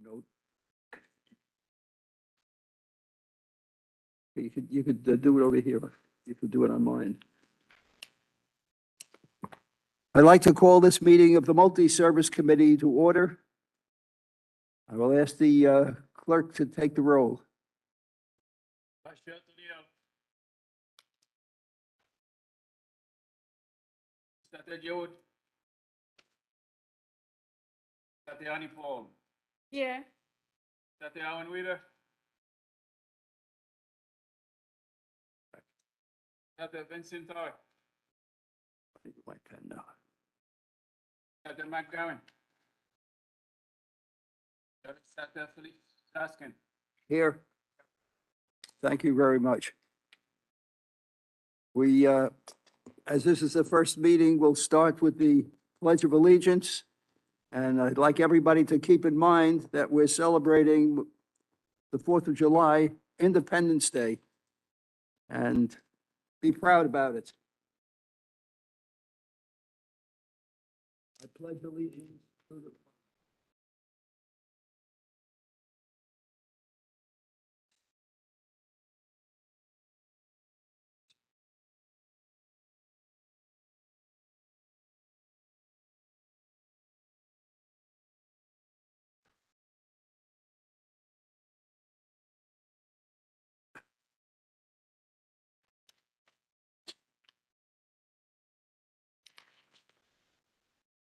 note. You could do it over here. You could do it on mine. I'd like to call this meeting of the Multi-Service Committee to order. I will ask the clerk to take the roll. Tatiana Paul. Yeah. Tatiana Wieder. Tatiana Vincent Toy. I think my pen now. Tatiana McGowan. Tatiana Philippe Taskin. Here. Thank you very much. We, as this is the first meeting, we'll start with the Pledge of Allegiance. And I'd like everybody to keep in mind that we're celebrating the 4th of July, Independence Day, and be proud about it. I pledge allegiance to the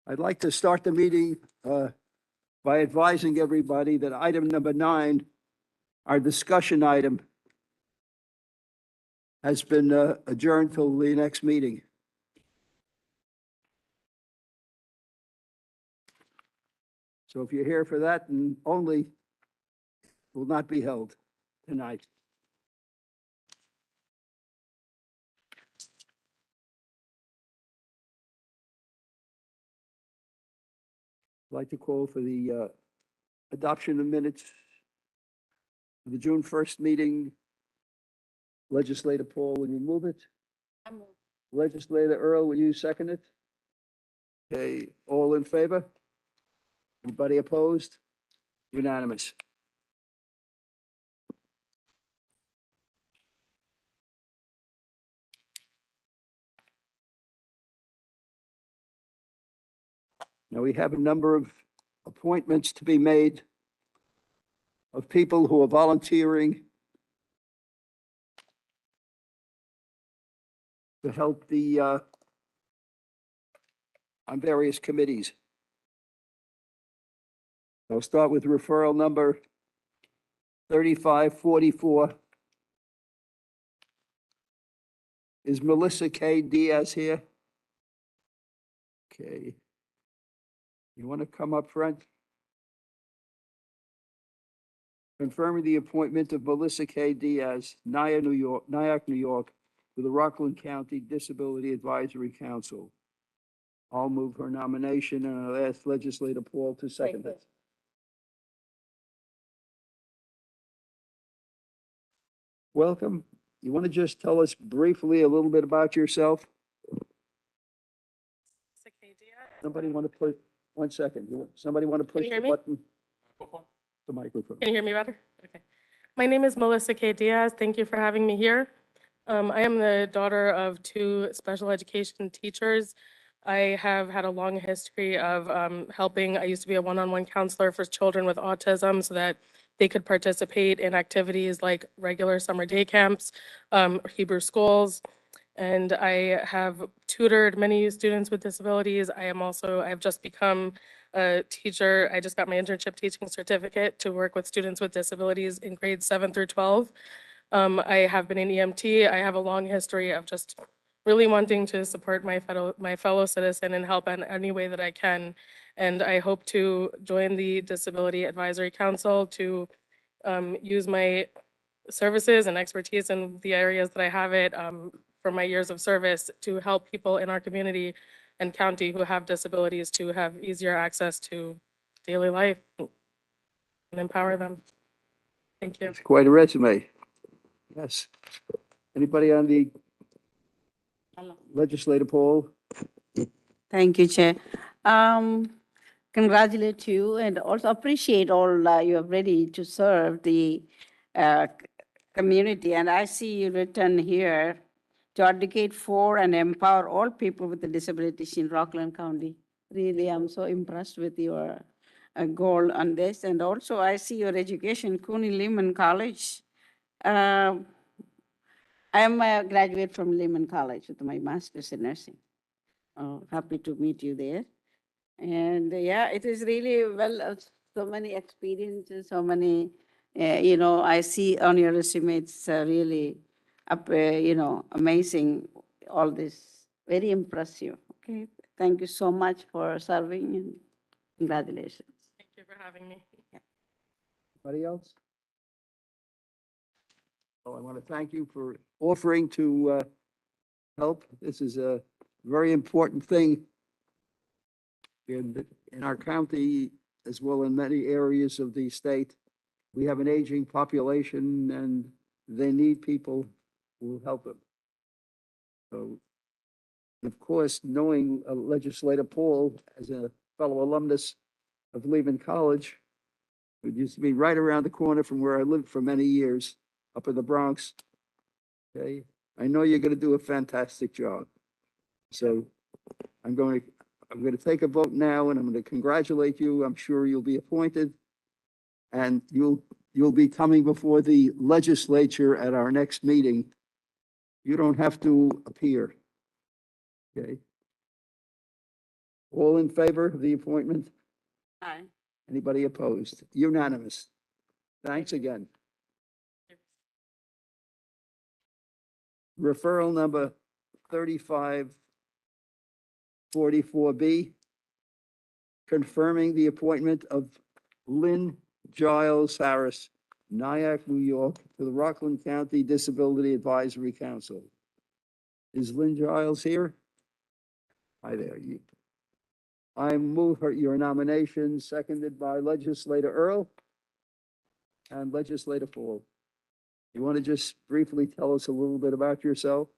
I'd like to start the meeting by advising everybody that item number 9, our discussion item, has been adjourned till the next meeting. So if you're here for that, and only will not be held tonight. I'd like to call for the adoption of minutes of the June 1st meeting. Legislator Paul, will you move it? Legislator Earl, will you second it? Okay, all in favor? Anybody opposed? Unanimous. Now, we have a number of appointments to be made of people who are volunteering to help the on various committees. I'll start with referral number 3544. Is Melissa K. Diaz here? Okay. You want to come up front? Confirming the appointment of Melissa K. Diaz, Nyack, New York, to the Rockland County Disability Advisory Council. I'll move her nomination, and I'll ask Legislator Paul to second it. Welcome. You want to just tell us briefly a little bit about yourself? Somebody want to put, 1 second. Somebody want to push the button? The microphone. Can you hear me better? Okay. My name is Melissa K. Diaz. Thank you for having me here. I am the daughter of 2 special education teachers. I have had a long history of helping. I used to be a one-on-one counselor for children with autism so that they could participate in activities like regular summer day camps, Hebrew schools, and I have tutored many students with disabilities. I've just become a teacher. I just got my internship teaching certificate to work with students with disabilities in grades 7 through 12. I have been an EMT. I have a long history of just really wanting to support my fellow citizen and help in any way that I can. And I hope to join the Disability Advisory Council to use my services and expertise in the areas that I have it from my years of service to help people in our community and county who have disabilities to have easier access to daily life and empower them. Thank you. It's quite a resume. Yes. Anybody on the Legislator Paul? Thank you, Chair. congratulate you and also appreciate all you are ready to serve the community. And I see you written here to advocate for and empower all people with disabilities in Rockland County. Really, I'm so impressed with your goal on this. And also, I see your education, Cooney Lehman College. I'm a graduate from Lehman College with my master's in nursing. Happy to meet you there. And yeah, it is really, well, so many experiences, so many, I see on your resume, it's really, amazing, all this, very impressive. Okay, thank you so much for serving and congratulations. Thank you for having me. Anybody else? Well, I want to thank you for offering to help. This is a very important thing in our county, as well in many areas of the state. We have an aging population and they need people who will help them. So, of course, knowing Legislator Paul as a fellow alumnus of Lehman College, who used to be right around the corner from where I lived for many years, up in the Bronx. Okay, I know you're going to do a fantastic job. So I'm going to take a vote now, and I'm going to congratulate you. I'm sure you'll be appointed, and you'll be coming before the legislature at our next meeting. You don't have to appear. Okay. All in favor of the appointment? Aye. Anybody opposed? Unanimous. Thanks again. Referral number 3544B, confirming the appointment of Lynn Giles Harris, Nyack, New York, to the Rockland County Disability Advisory Council. Is Lynn Giles here? Hi there. I move your nomination, seconded by Legislator Earl and Legislator Paul. You want to just briefly tell us a little bit about yourself?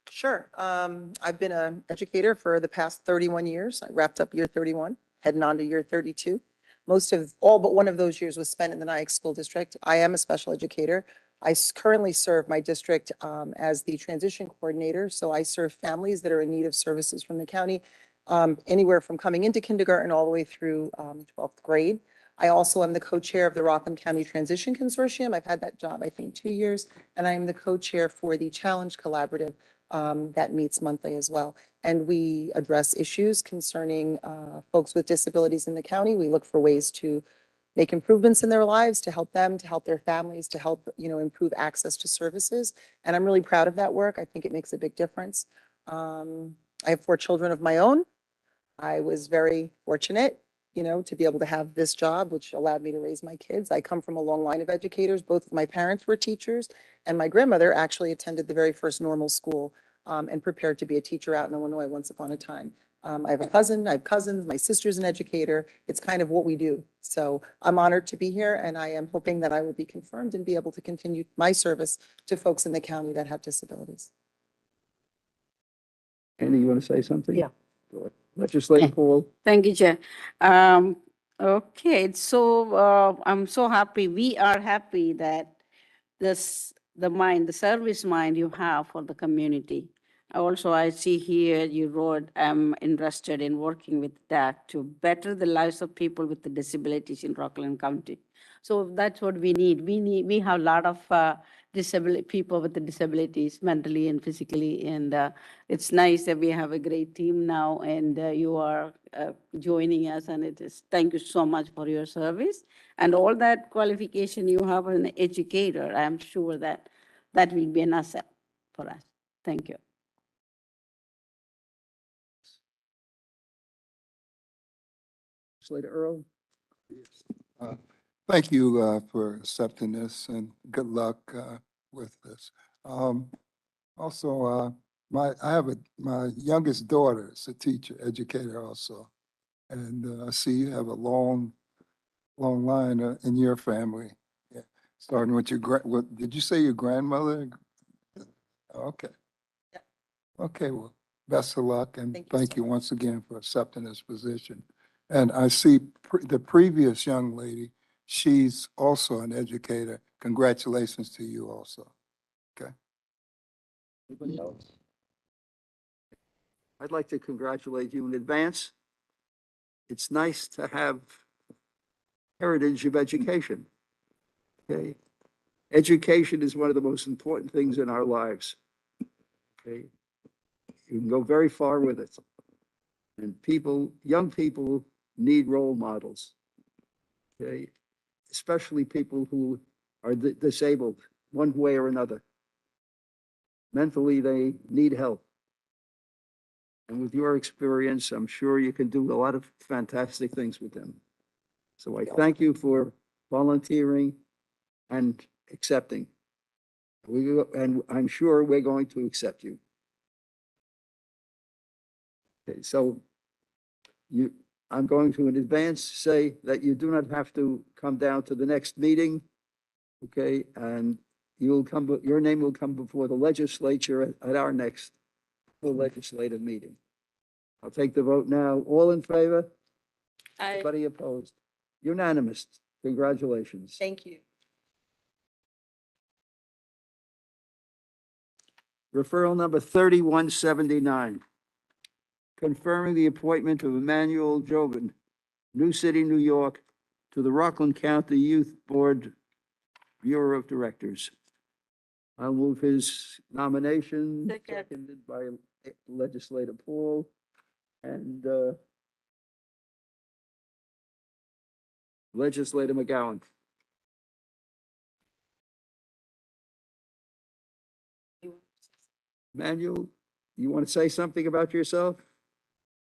Sure. I've been an educator for the past 31 years. I wrapped up year 31, heading on to year 32. Most of all but one of those years was spent in the Nyack School District. I am a special educator. I currently serve my district as the transition coordinator. So I serve families that are in need of services from the county, anywhere from coming into kindergarten all the way through 12th grade. I also am the co-chair of the Rockland County Transition Consortium. I've had that job, I think, 2 years, and I am the co-chair for the Challenge Collaborative that meets monthly as well. And we address issues concerning folks with disabilities in the county. We look for ways to make improvements in their lives, to help them, to help their families, to help, improve access to services. And I'm really proud of that work. I think it makes a big difference. I have 4 children of my own. I was very fortunate, to be able to have this job, which allowed me to raise my kids. I come from a long line of educators. Both of my parents were teachers, and my grandmother actually attended the very first normal school and prepared to be a teacher out in Illinois once upon a time. I have cousins, my sister's an educator. It's kind of what we do. So I'm honored to be here, and I am hoping that I will be confirmed and be able to continue my service to folks in the county that have disabilities. Andy, you want to say something? Yeah. Legislator Paul. Thank you, Chair. Okay, so I'm so happy. We are happy that the service mind you have for the community. Also, I see here you wrote, I'm interested in working with that to better the lives of people with the disabilities in Rockland County. So that's what we need. We have a lot of people with the disabilities, mentally and physically, and it's nice that we have a great team now, and you are joining us, and thank you so much for your service and all that qualification you have as an educator. I'm sure that will be an asset for us. Thank you. Legislator Earl. Thank you for accepting this, and good luck with this. Also, my youngest daughter is a teacher, educator also, and I see you have a long line in your family. Yeah. Starting with did you say your grandmother? Okay. Yeah. Okay. Well, best of luck, and thank you once again for accepting this position. And I see the previous young lady, she's also an educator. Congratulations to you also. Anybody else? I'd like to congratulate you in advance. It's nice to have heritage of education. Okay? Education is one of the most important things in our lives. Okay? You can go very far with it. And people, young people need role models. Okay? Especially people who are disabled one way or another. Mentally, they need help. And with your experience, I'm sure you can do a lot of fantastic things with them. So I thank you for volunteering and accepting. And I'm sure we're going to accept you. Okay, so I'm going to in advance say that you do not have to come down to the next meeting. Okay, and your name will come before the legislature at our next full legislative meeting. I'll take the vote now. All in favor? Anybody opposed? Unanimous. Congratulations. Thank you. Referral number 3179, confirming the appointment of Emmanuel Joven, New City, New York, to the Rockland County Youth Board Bureau of Directors. I'll move his nomination, seconded by Legislator Paul and Legislator McGowan. Emmanuel, you want to say something about yourself?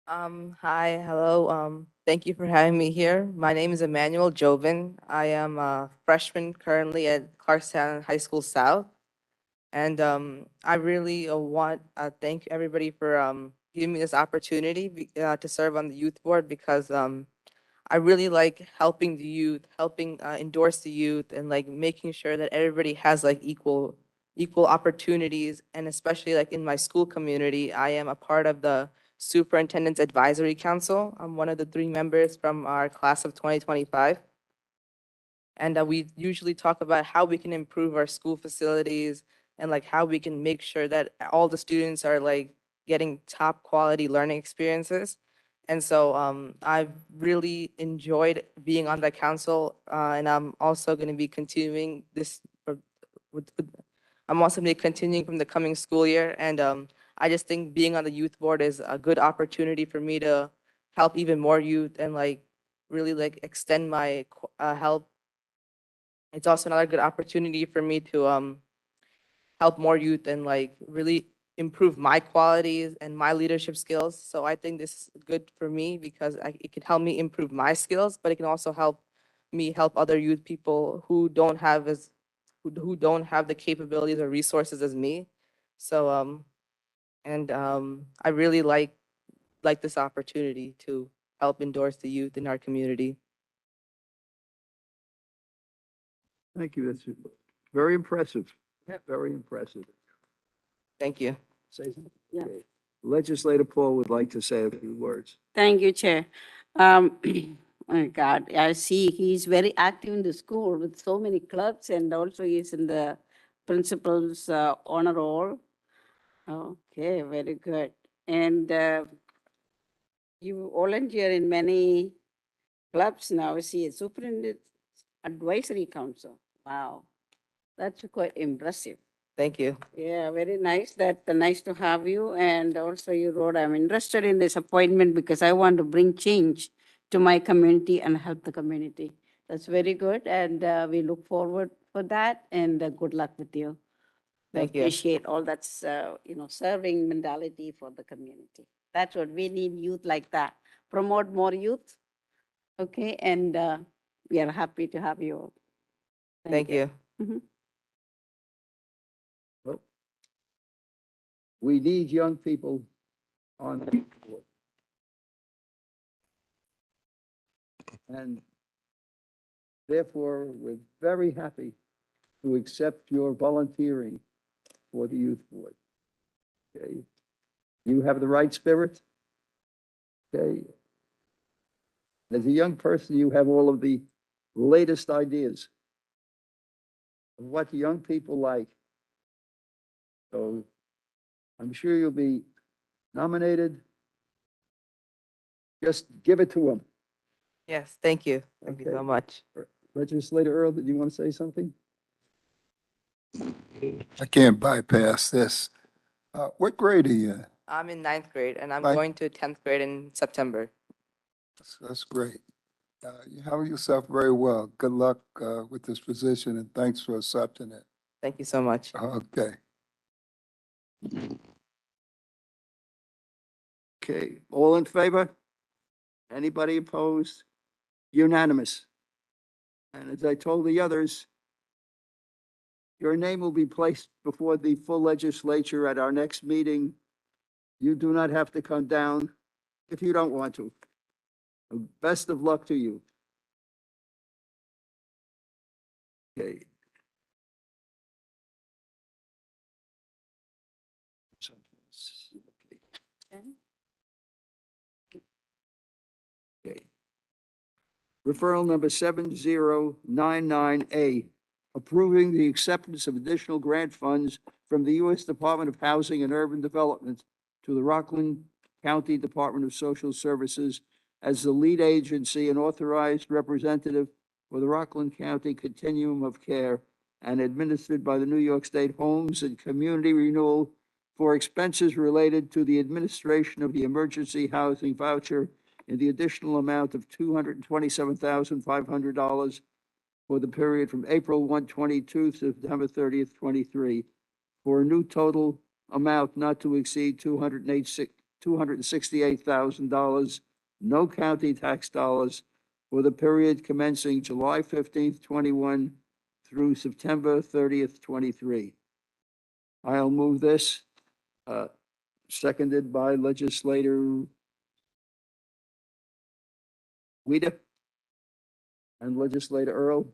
Hi, hello. Thank you for having me here. My name is Emmanuel Joven. I am a freshman currently at Clarkstown High School South. And I really want to thank everybody for giving me this opportunity to serve on the youth board because I really like helping the youth, helping endorse the youth and like making sure that everybody has like equal opportunities. And especially like in my school community, I am a part of the Superintendent's Advisory Council. I'm one of the 3 members from our class of 2025. And we usually talk about how we can improve our school facilities and like how we can make sure that all the students are like getting top quality learning experiences. And so I've really enjoyed being on that council, and I'm also going to be continuing this. I'm also going to be continuing from the coming school year, and I just think being on the youth board is a good opportunity for me to help even more youth and like really like extend my help. It's also another good opportunity for me to help more youth and like really improve my qualities and my leadership skills. So I think this is good for me because it can help me improve my skills, but it can also help me help other youth people who don't have who don't have the capabilities or resources as me. So I really like this opportunity to help endorse the youth in our community. Thank you. That's very impressive. Very impressive. Thank you. Say something? Yeah. Okay. Legislator Paul would like to say a few words. Thank you, Chair. Oh my God, I see he's very active in the school with so many clubs and also he's in the principal's honor roll. Okay, very good. And you volunteer in many clubs now. I see a superintendent advisory council. Wow, that's quite impressive. Thank you. Yeah, very nice. Nice to have you. And also you wrote, I'm interested in this appointment because I want to bring change to my community and help the community. That's very good. And we look forward for that and good luck with you. We Thank you. appreciate all that's, serving mentality for the community. That's what we need, youth like that. Promote more youth. Okay, and we are happy to have you. Thank you. Mhm. Well, we need young people on the board. And therefore, we're very happy to accept your volunteering for the youth board. Okay? You have the right spirit. Okay? As a young person, you have all of the latest ideas of what young people like. So I'm sure you'll be nominated. Just give it to them. Yes, thank you. Thank you so Okay. much. Legislator Earl, did you want to say something? I can't bypass this. What grade are you in? I'm in ninth grade and I'm Ninth? going to 10th grade in September. That's great. You handle yourself very well. Good luck with this position and thanks for accepting it. Thank you so much. Okay. Okay, all in favor? Anybody opposed? Unanimous. And as I told the others, your name will be placed before the full legislature at our next meeting. You do not have to come down if you don't want to. Best of luck to you. Okay. Okay. Referral number 7099A, approving the acceptance of additional grant funds from the U.S. Department of Housing and Urban Development to the Rockland County Department of Social Services as the lead agency and authorized representative for the Rockland County Continuum of Care and administered by the New York State Homes and Community Renewal for expenses related to the administration of the emergency housing voucher in the additional amount of $227,500 for the period from April 1, 22 to September 30th, 23, for a new total amount not to exceed $268,000, no county tax dollars, for the period commencing July 15th, 21 through September 30th, 23. I'll move this, seconded by Legislator Weeda and Legislator Earl.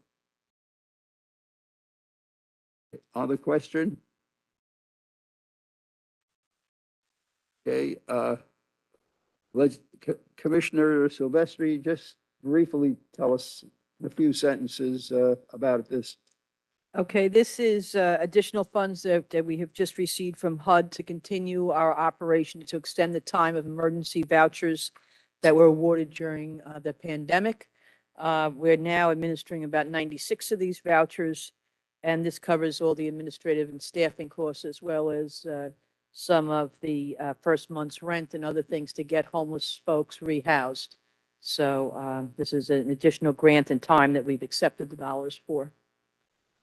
Other question? Okay, Commissioner Silvestri, just briefly tell us in a few sentences about this. Okay, this is additional funds that we have just received from HUD to continue our operation to extend the time of emergency vouchers that were awarded during the pandemic. We're now administering about 96 of these vouchers, and this covers all the administrative and staffing costs as well as some of the first month's rent and other things to get homeless folks rehoused. So this is an additional grant and time that we've accepted the dollars for.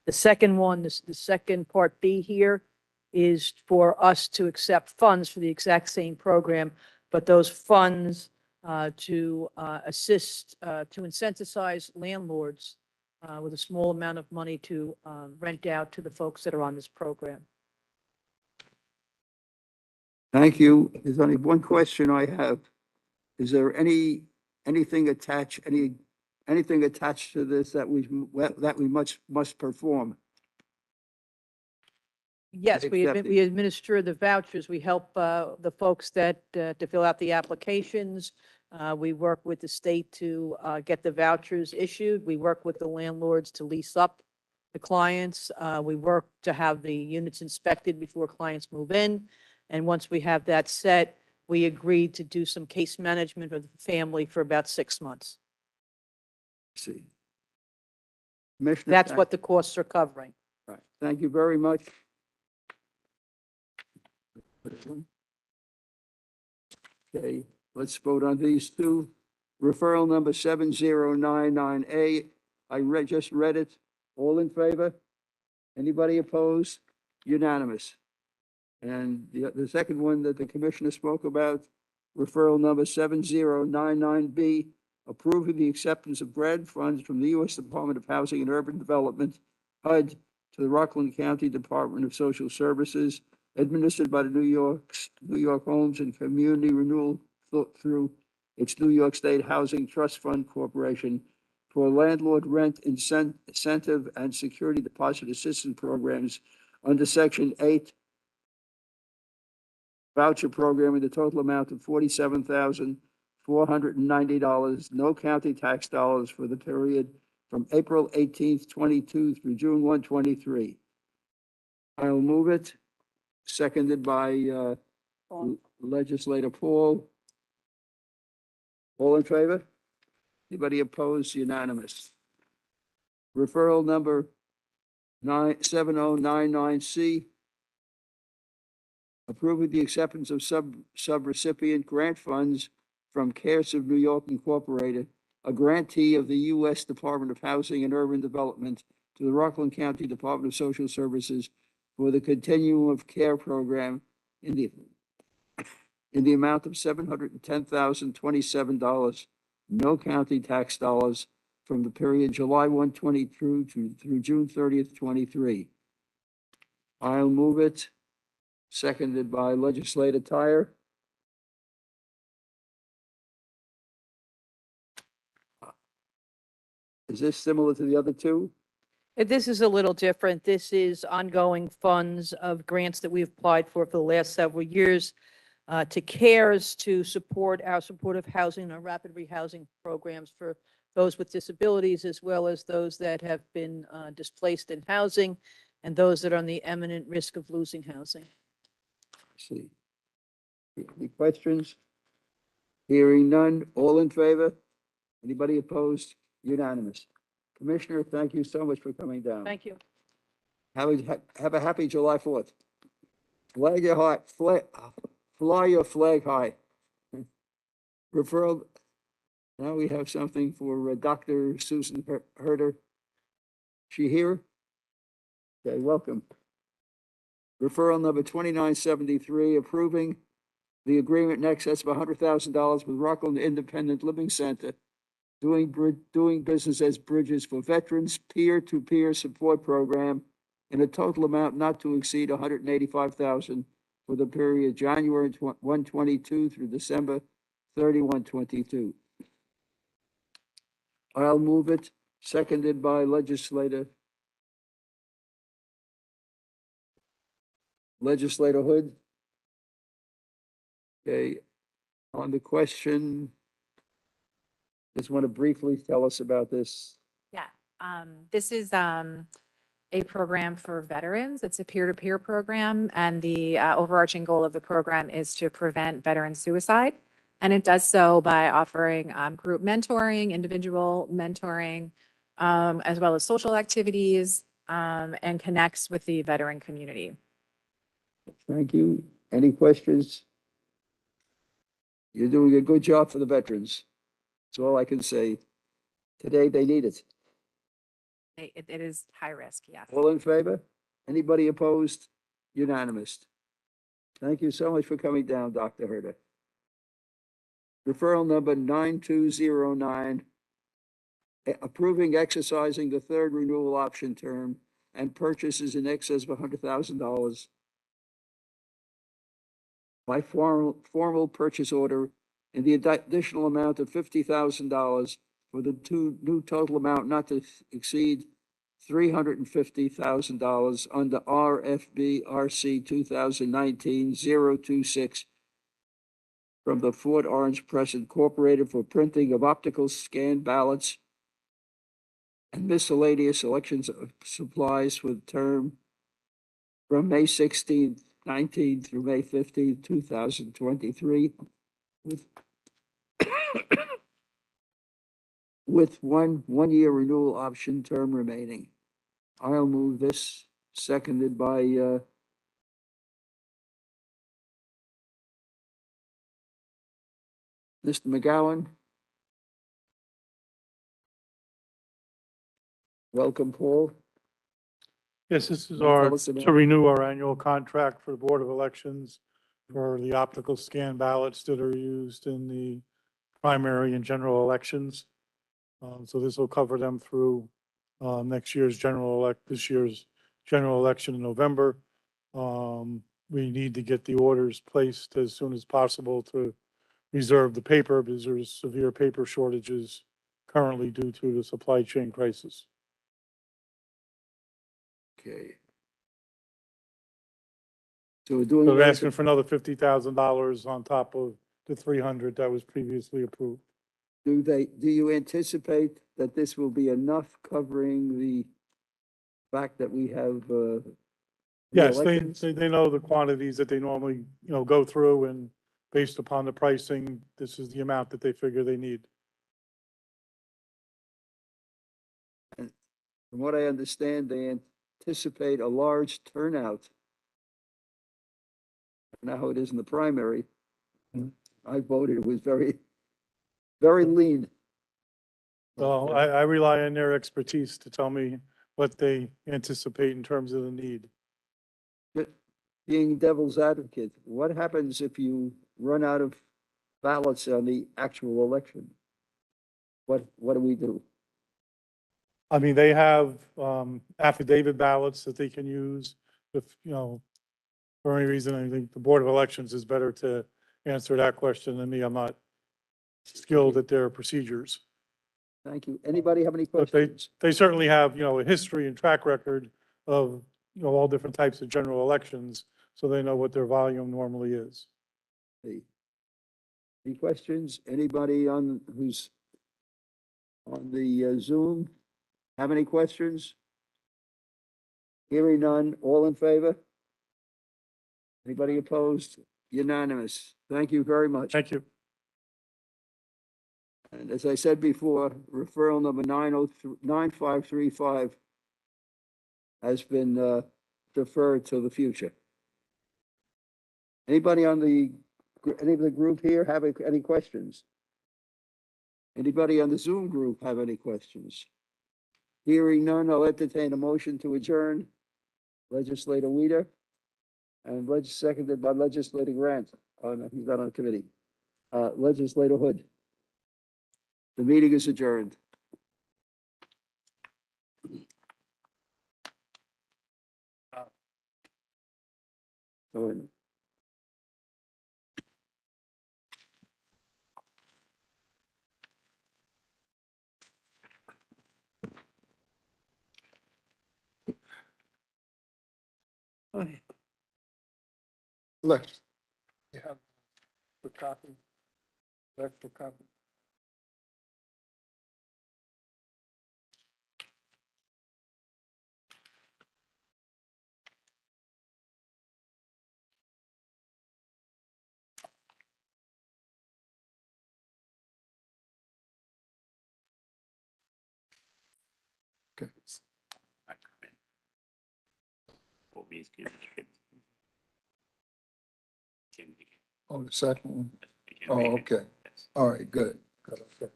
The second one, the second part B here is for us to accept funds for the exact same program, but those funds to assist, to incentivize landlords with a small amount of money to rent out to the folks that are on this program. Thank you. There's only one question I have. Is there anything attached to this that we must perform? Yes, Accepted. we administer the vouchers. We help the folks that to fill out the applications. We work with the state to get the vouchers issued. We work with the landlords to lease up the clients. We work to have the units inspected before clients move in. And once we have that set, we agreed to do some case management of the family for about 6 months. See. Commissioner, That's what the costs are covering. right. Thank you very much. Okay, let's vote on these two. Referral number 7099A. Just read it. All in favor? Anybody opposed? Unanimous. And the second one that the commissioner spoke about, referral number 7099B, approving the acceptance of grant funds from the U.S. Department of Housing and Urban Development, HUD, to the Rockland County Department of Social Services, administered by the New York Homes and Community Renewal through its New York State Housing Trust Fund Corporation for landlord rent incentive and security deposit assistance programs under Section 8 voucher program in the total amount of $47,500 $490, no county tax dollars for the period from April 18th, 22 through June 1, 23. I'll move it, seconded by Legislator Paul. All in favor? Anybody opposed? Unanimous. Referral number 7099C, approving the acceptance of subrecipient grant funds from CARES of New York Incorporated, a grantee of the U.S. Department of Housing and Urban Development, to the Rockland County Department of Social Services for the Continuum of Care program in the amount of $710,027, no county tax dollars, from the period July 1, 22 through June 30th, 23. I'll move it, seconded by Legislator Tyre. Is this similar to the other two? This is a little different. This is ongoing funds of grants that we've applied for the last several years to CARES to support our supportive housing and rapid rehousing programs for those with disabilities, as well as those that have been displaced in housing and those that are on the imminent risk of losing housing. See. Any questions? Hearing none. All in favor? Anybody opposed? Unanimous. Commissioner, thank you so much for coming down. Thank you. Have a happy July 4th. Flag your high, fly your flag high. Referral. Now we have something for Dr. Susan Herder. She here? Okay, welcome. Referral number 2973, approving the agreement in excess of $100,000 with Rockland Independent Living Center, doing business as Bridges for Veterans peer-to-peer support program in a total amount not to exceed $185,000 for the period January 1, 22 through December 31, 22. I'll move it, seconded by Legislator Hood. Okay, on the question, just want to briefly tell us about this. Yeah, this is a program for veterans. It's a peer-to-peer program, and the overarching goal of the program is to prevent veteran suicide. And it does so by offering group mentoring, individual mentoring, as well as social activities, and connects with the veteran community. Thank you. Any questions? You're doing a good job for the veterans. That's all I can say. Today, they need it. It is high risk, yes. All in favor? Anybody opposed? Unanimous. Thank you so much for coming down, Dr. Herder. Referral number 9209, approving exercising the third renewal option term and purchases in excess of $100,000 by formal purchase order in the additional amount of $50,000 for the new total amount not to exceed $350,000 under RFB RC 2019-026 from the Fort Orange Press Incorporated for printing of optical scan ballots and miscellaneous elections of supplies for the term from May 16th, 19 through May 15th, 2023, with one-year renewal option term remaining. I'll move this, seconded by Mr. McGowan. Welcome, Paul. Yes, this is Can you tell our, us about- to renew our annual contract for the Board of Elections for the optical scan ballots that are used in the primary and general elections. So this will cover them through this year's general election in November. We need to get the orders placed as soon as possible to reserve the paper because there's severe paper shortages currently due to the supply chain crisis. Okay. So we're doing. So they're asking for another $50,000 on top of the 300 that was previously approved. Do you anticipate that this will be enough covering the fact that we have, Yes, re-elections? they know the quantities that they normally, go through, and based upon the pricing, this is the amount that they figure they need. From what I understand, they anticipate a large turnout. Now how it is in the primary. I voted, it was very, very lean. So I rely on their expertise to tell me what they anticipate in terms of the need. But being devil's advocate, what happens if you run out of ballots on the actual election? What do we do? I mean, they have affidavit ballots that they can use if, for any reason. I think the Board of Elections is better to answer that question than me. I'm not skilled at their procedures. Thank you. Anybody have any But questions? they certainly have, a history and track record of, all different types of general elections, so they know what their volume normally is. Any questions? Anybody who's on the Zoom have any questions? Hearing none, all in favor? Anybody opposed? Unanimous. Thank you very much. Thank you. And as I said before, referral number 9535 has been deferred to the future. Anybody any of the group here have any questions? Anybody on the Zoom group have any questions? Hearing none, I'll entertain a motion to adjourn. Legislator Weider and seconded by Legislator Grant. Oh, no, he's not on the committee. Legislator Hood. The meeting is adjourned. Go ahead. Left. You have the copy. Left the copy. Okay. Oh, the second one? Oh, okay. All right, good. Good, okay.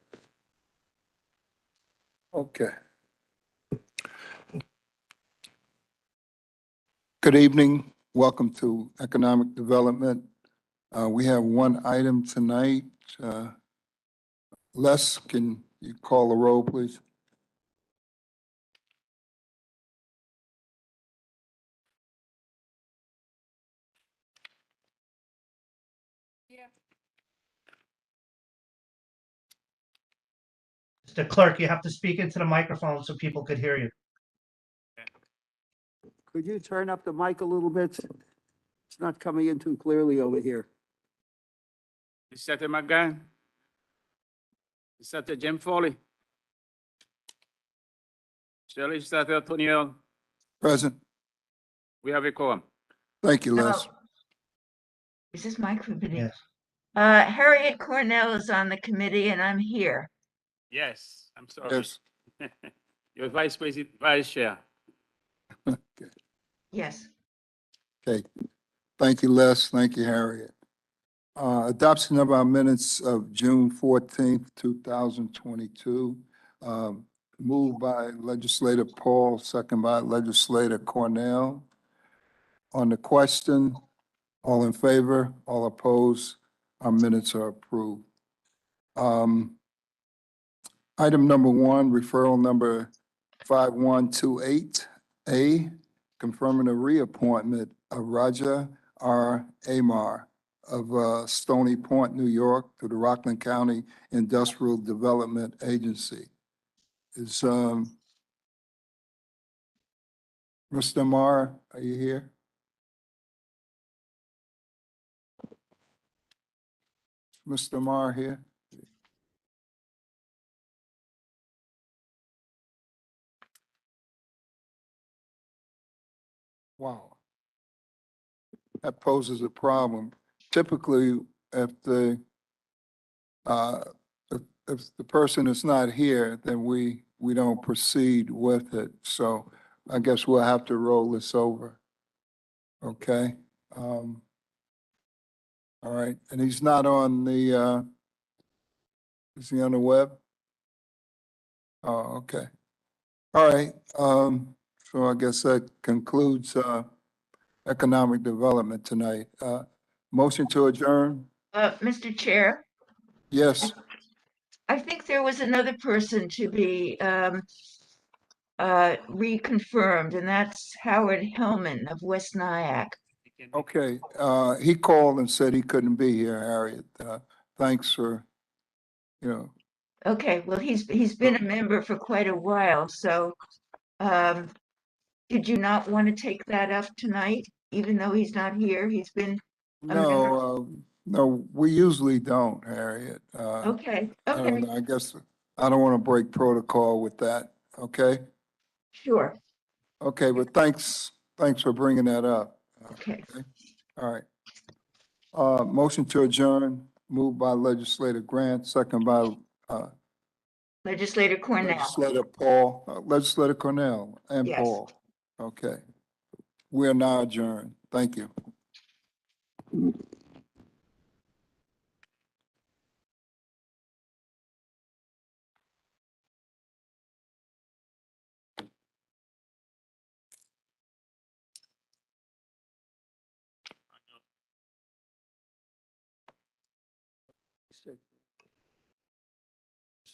Okay. Good evening. Welcome to Economic Development. We have one item tonight. Les, can you call the roll, please? Mr. Clerk, you have to speak into the microphone so people could hear you. Could you turn up the mic a little bit? It's not coming in too clearly over here. Legislator McGowan. Legislator Jim Foley. Chair Legislator Tony Earl. Present. We have a quorum. Thank you, Les. Is this mic opening? Yes. Harriet Cornell is on the committee and I'm here. Yes, I'm sorry. Yes. Your Vice President, Vice Chair. Yes. Okay. Thank you, Les. Thank you, Harriet. Adoption of our minutes of June 14th, 2022. Moved by Legislator Paul, second by Legislator Cornell. On the question, all in favor, all opposed, our minutes are approved. Item number 1, referral number 5128A, confirming a reappointment of Raja R. Amar of Stony Point, New York, to the Rockland County Industrial Development Agency. Is Mr. Amar, are you here? Mr. Marr here? Wow. That poses a problem. Typically, if the, uh, if the person is not here, then we don't proceed with it. So I guess we'll have to roll this over. Okay? All right, and he's not on the, is he on the web? Oh, okay. All right, so I guess that concludes, economic development tonight. Motion to adjourn? Mr. Chair, Yes, I think there was another person to be reconfirmed, and that's Howard Hellman of West Nyack. okay. He called and said he couldn't be here, Harriet. Thanks for, you know, Okay, well, he's been a member for quite a while, so did you not want to take that up tonight, even though he's not here? He's been a member. no, we usually don't, Harriet. Okay, I don't okay, know, I guess I don't want to break protocol with that, okay? sure, Okay, but thanks for bringing that up. okay. All right. Motion to adjourn, moved by Legislator Grant, second by, Legislator Cornell, Legislator Cornell and yes. Paul. Okay. We are now adjourned. Thank you.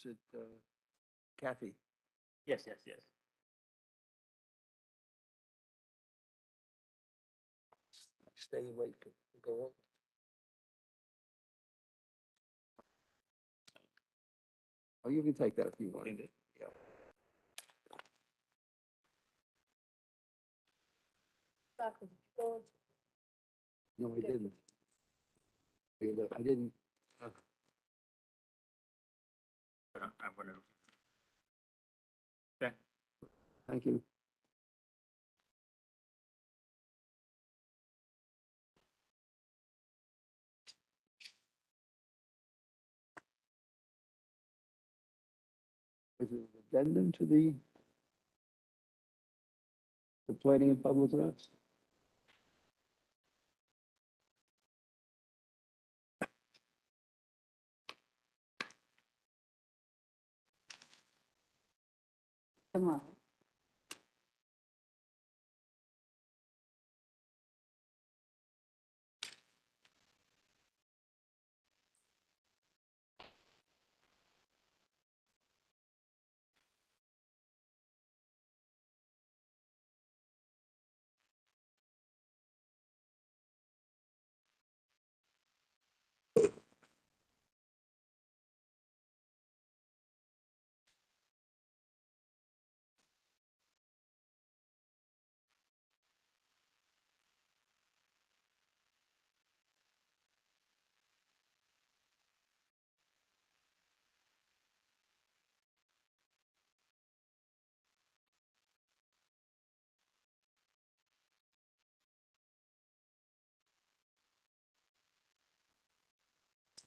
Said, Kathy. Yes, yes, yes. Stay awake, go on. Oh, you can take that if you want. Yeah. No, I didn't. I didn't. I'm gonna. Okay. Thank you. Is it an addendum to the planning and public works? Come on.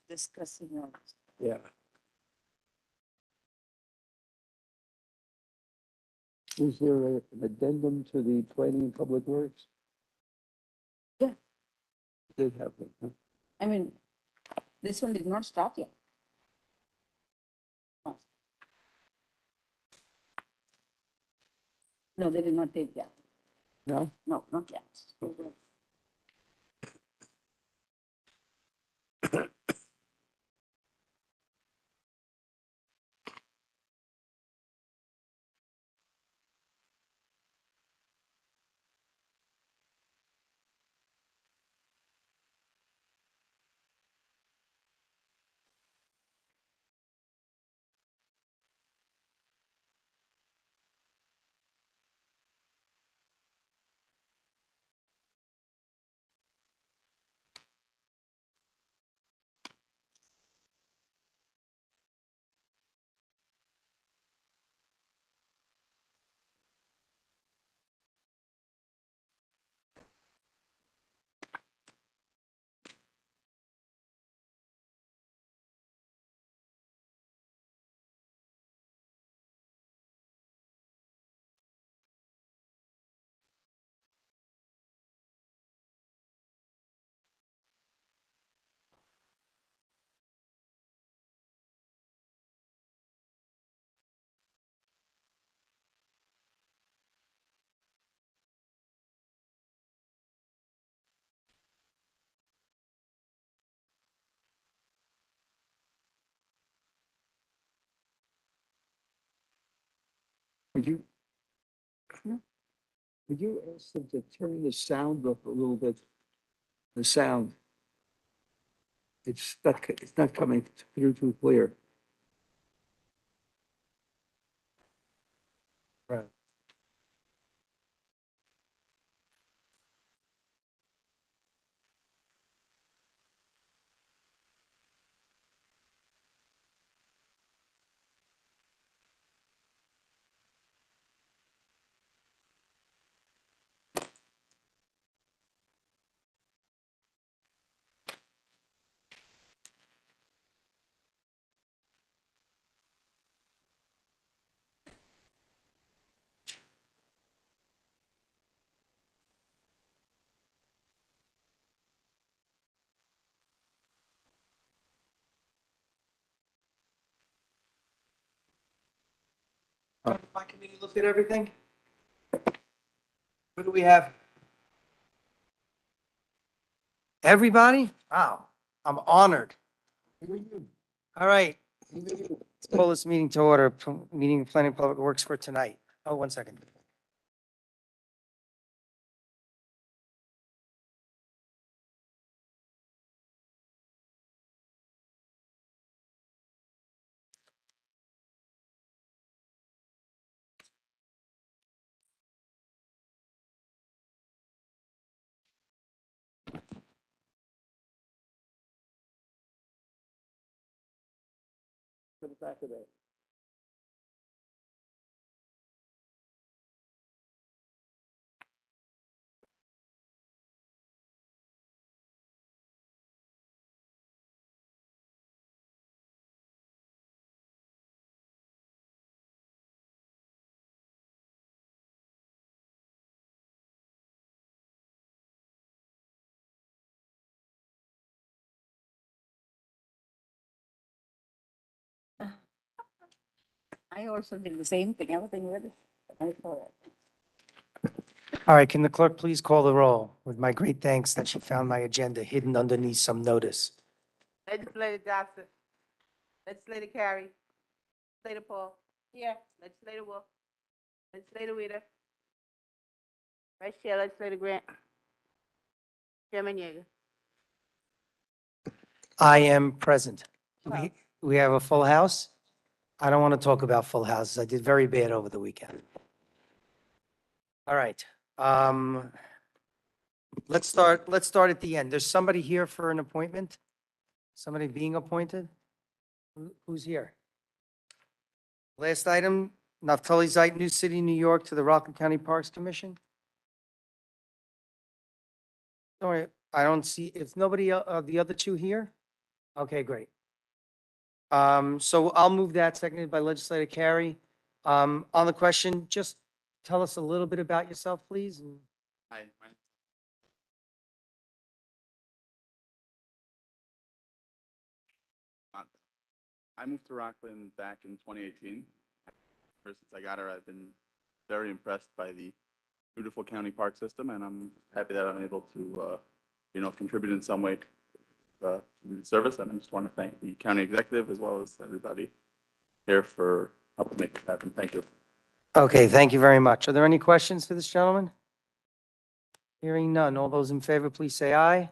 Discussing. Yeah. Is there an addendum to the planning and public works? Yeah. Did have one, huh? I mean, this one did not start yet. Oh. No, they did not take that. No? No, not yet. Could you? Could you ask them to turn the sound up a little bit? The sound. It's not coming through too clear. Right. My committee looked at everything. What do we have? Everybody? Wow, I'm honored. All right. Let's call this meeting to order, meeting of Planning Public Works for tonight. Oh, 1 second. To the back of that. I also did the same thing, everything with it. I saw it. All right, can the clerk please call the roll with my great thanks that she found my agenda hidden underneath some notice. Legislator Johnson. Legislator Carey. Legislator Paul. Here. Legislator Wolf. Legislator Weider. Vice Chair Legislator Grant. Chairman Yeager. I am present. We have a full house? I don't want to talk about full houses. I did very bad over the weekend. All right. Let's start at the end. There's somebody here for an appointment? Somebody being appointed? Who's here? Last item, Naftali Zeit, New City, New York, to the Rockland County Parks Commission. Sorry, I don't see, if nobody, the other two here? Okay, great. So I'll move that, seconded by Legislator Carey. On the question, just tell us a little bit about yourself, please. Hi, I moved to Rockland back in 2018. Ever since I got here, I've been very impressed by the beautiful county park system, and I'm happy that I'm able to, contribute in some way to the service. And I just want to thank the county executive as well as everybody here for helping make this happen. Thank you. Okay, thank you very much. Are there any questions for this gentleman? Hearing none. All those in favor, please say aye.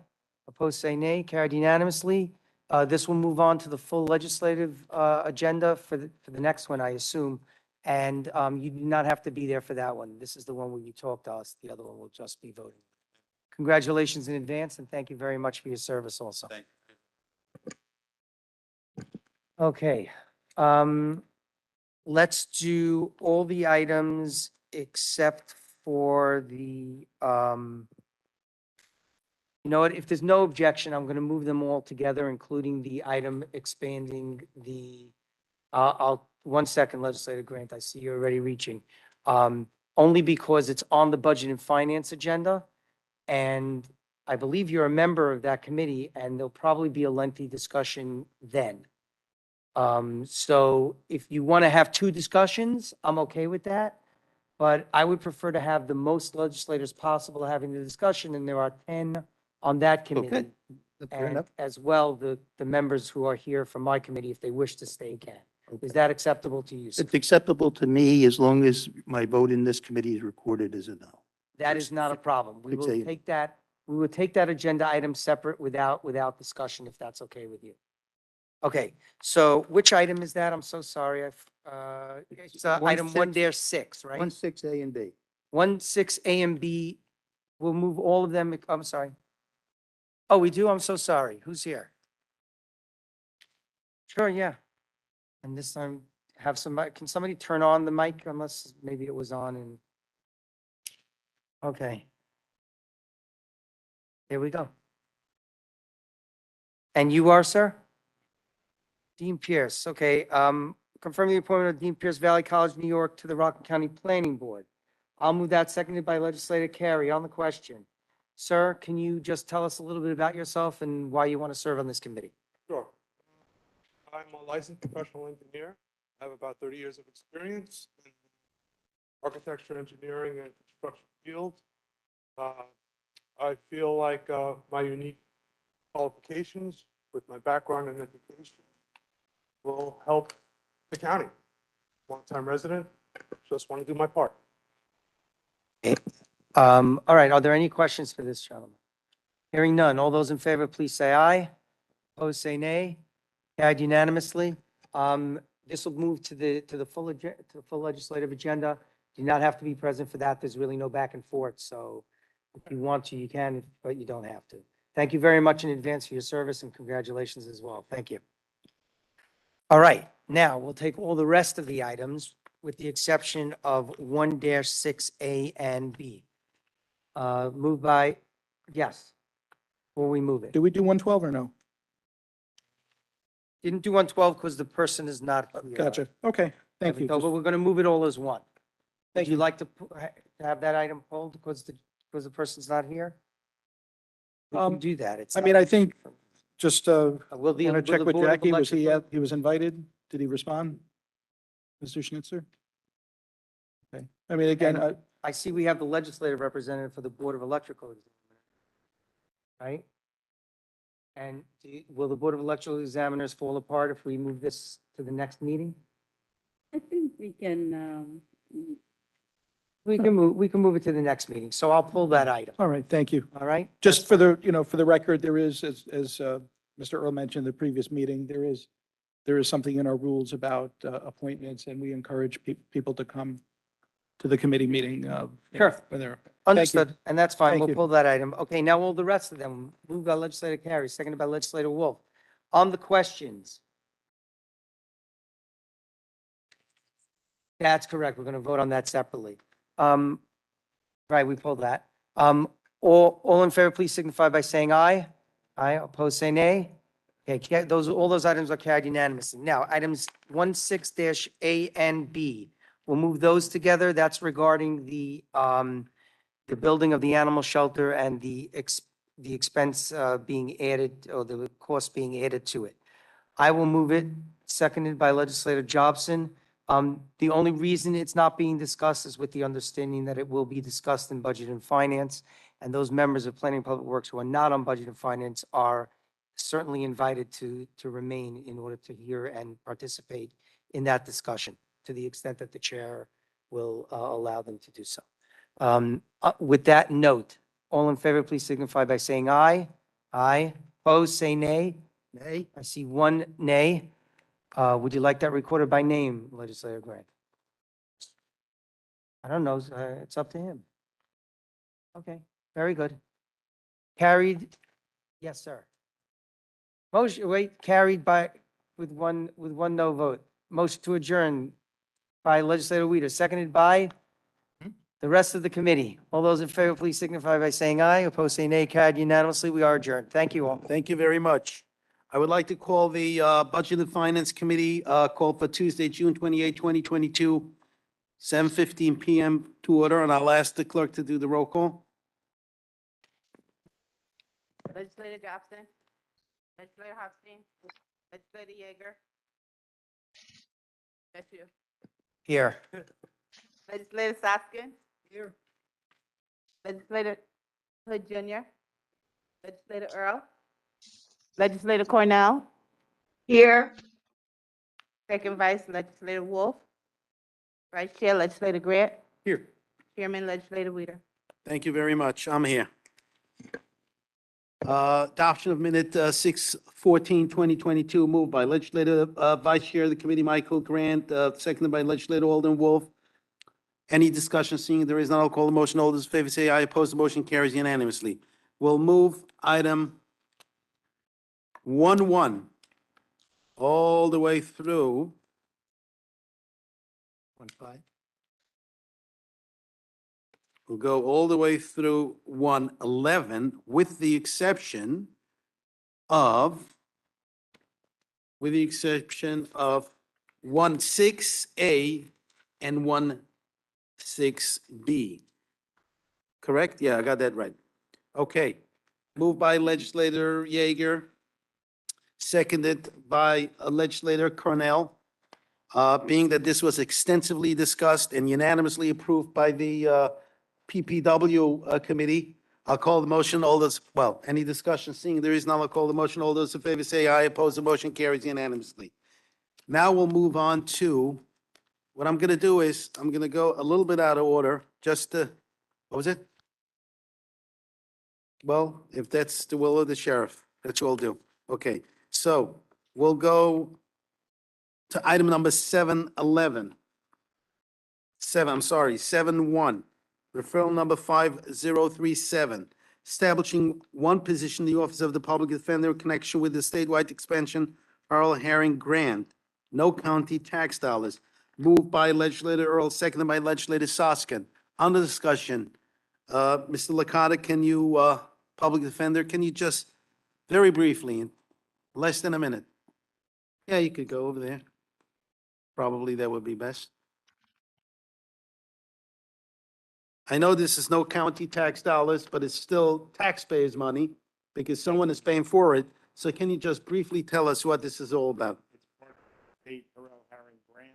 Opposed, say nay. Carried unanimously. This will move on to the full legislative agenda for the next one, I assume. And you do not have to be there for that one. This is the one where you talk to us. The other one will just be voting. Congratulations in advance, and thank you very much for your service also. Thank Okay. Let's do all the items except for the, you know what, if there's no objection, I'm going to move them all together, including the item expanding the, 1 second, Legislator Grant, I see you're already reaching. Only because it's on the Budget and Finance agenda, and I believe you're a member of that committee, and there'll probably be a lengthy discussion then. So if you want to have two discussions, I'm okay with that. But I would prefer to have the most legislators possible having the discussion, and there are 10 on that committee. Fair And enough. as well, the members who are here from my committee, if they wish to stay, can. Is that acceptable to you, sir? It's acceptable to me as long as my vote in this committee is recorded as a no. That is not a problem. We will 6 a.m. take that, we will take that agenda item separate without discussion, if that's okay with you. Okay, so which item is that? I'm so sorry. It's item 1-6, right? 16A and B. 16A and B, we'll move all of them. I'm sorry. Oh, we do? I'm so sorry. Who's here? Sure, yeah. And this time, can somebody turn on the mic unless maybe it was on and, okay. Here we go. And you are, sir? Dean Pierce, okay. Confirming the appointment of Dean Pierce, Valley College, New York, to the Rockland County Planning Board. I'll move that, seconded by Legislator Carey. On the question, sir, can you just tell us a little bit about yourself and why you want to serve on this committee? Sure. I'm a licensed professional engineer. I have about 30 years of experience in architecture, engineering, and construction field. I feel like my unique qualifications with my background in education will help the county. Long-time resident, just want to do my part. All right, are there any questions for this gentleman? Hearing none. All those in favor, please say aye. Opposed, say nay. Carried unanimously. This will move to the full legislative agenda. Do not have to be present for that. There's really no back and forth. So if you want to, you can, but you don't have to. Thank you very much in advance for your service and congratulations as well. Thank you. All right, now we'll take all the rest of the items with the exception of 1-6A and B. Moved by, yes, or we move it. Do we do 112 or no? Didn't do 112 because the person is not here. Gotcha. Okay, thank you. But we're going to move it all as one. Thank Would you like to have that item pulled because the person's not here? We can do that. It's I mean, not- I think just Will want the- to will check the with Board of Jackie. Was Electrical- he was invited? Did he respond? Mr. Schnitzer? Okay. I mean, again, And I see we have the legislative representative for the Board of Electrical Examiners, right? And will the Board of Electrical Examiners fall apart if we move this to the next meeting? I think we can, We can move it to the next meeting. So I'll pull that item. all right, thank you. All right? Just for the, for the record, there is, as Mr. Earl mentioned in the previous meeting, there is something in our rules about appointments, and we encourage people to come to the committee meeting. Sure. When they're. Understood, and that's fine. Thank We'll you. pull that item. Okay, now all the rest of them, moved by Legislator Carey, seconded by Legislator Wolf. On the questions. That's correct. We're going to vote on that separately. Right, we pulled that. All in favor, please signify by saying aye. Aye, opposed, say nay. Okay, all those items are carried unanimously. Now, items 16-A and B. We'll move those together. That's regarding the building of the animal shelter and the expense being added, or the cost being added to it. I will move it, seconded by Legislator Jobson. The only reason it's not being discussed is with the understanding that it will be discussed in Budget and Finance, and those members of Planning and Public Works who are not on Budget and Finance are certainly invited to remain in order to hear and participate in that discussion, to the extent that the chair will allow them to do so. With that note, all in favor, please signify by saying aye. Aye. Opposed, say nay. Nay? I see one nay. Would you like that recorded by name, Legislator Grant? I don't know. It's up to him. Okay, very good. Carried. Yes, sir. Motion, wait, carried by, with one no vote. Motion to adjourn by Legislator Weider, seconded by the rest of the committee. All those in favor, please signify by saying aye. Opposed, say nay. Carried unanimously. We are adjourned. Thank you all. Thank you very much. I would like to call the Budget and Finance Committee called for Tuesday, June 28, 2022, 7:15 PM to order, and I'll ask the clerk to do the roll call. Legislator Jobson, Legislator Hopstein, Legislator Yeager. That's you. Here. Legislator Soskin. Here. Legislator Hood Jr. Legislator Earl. Legislator Cornell. Here. Second Vice Legislator Wolf. Vice Chair Legislator Grant. Here. Chairman Legislator Weider. Thank you very much. I'm here. Adoption of minute 6/14/2022, moved by Legislator Vice Chair of the Committee, Michael Grant, seconded by Legislator Alden Wolf. Any discussion? Seeing there is none, I'll call the motion. All those in favor say aye. Opposed, the motion carries unanimously. We'll move item 1-1 all the way through 1-5. We'll go all the way through 111 with the exception of 1-6A and 1-6B. Correct? Yeah, I got that right. Okay. Moved by Legislator Yeager, seconded by Legislator Cornell. Being that this was extensively discussed and unanimously approved by the PPW committee, I'll call the motion. All those, well, any discussion? Seeing there is none, I'll call the motion. All those in favor say aye. Opposed, the motion carries unanimously. Now we'll move on to, what I'm going to do is, I'm going to go a little bit out of order, just to, what was it? Well, if that's the will of the sheriff, that's what we'll do. Okay, so we'll go to item number 7-1. 7-1. Referral number 5037, establishing one position in the Office of the Public Defender in connection with the statewide expansion Earl Herring grant. No county tax dollars. Moved by Legislator Earl, seconded by Legislator Soskin. Under discussion, Mr. Licata, can you, Public Defender, can you just very briefly, in less than a minute? Yeah, you could go over there. Probably that would be best. I know this is no county tax dollars, but it's still taxpayers' money because someone is paying for it. So can you just briefly tell us what this is all about? It's part of the state Earl Herring grant.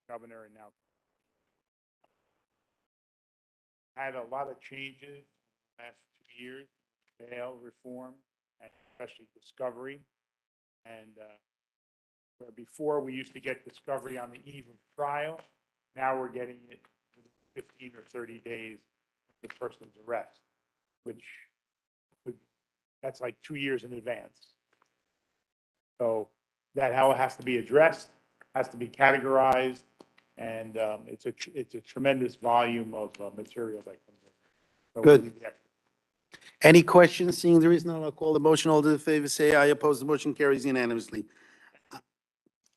Governor and now had a lot of changes in the last 2 years, bail reform, and especially discovery. And where before we used to get discovery on the eve of trial, now we're getting it within 15 or 30 days of the person's arrest, which that's like 2 years in advance. So that how it has to be addressed, has to be categorized, and it's a tremendous volume of material that comes in. So Good. we need the extra. Any questions? Seeing there is none, I'll call the motion. All those in favor say aye. Opposed, the motion carries unanimously.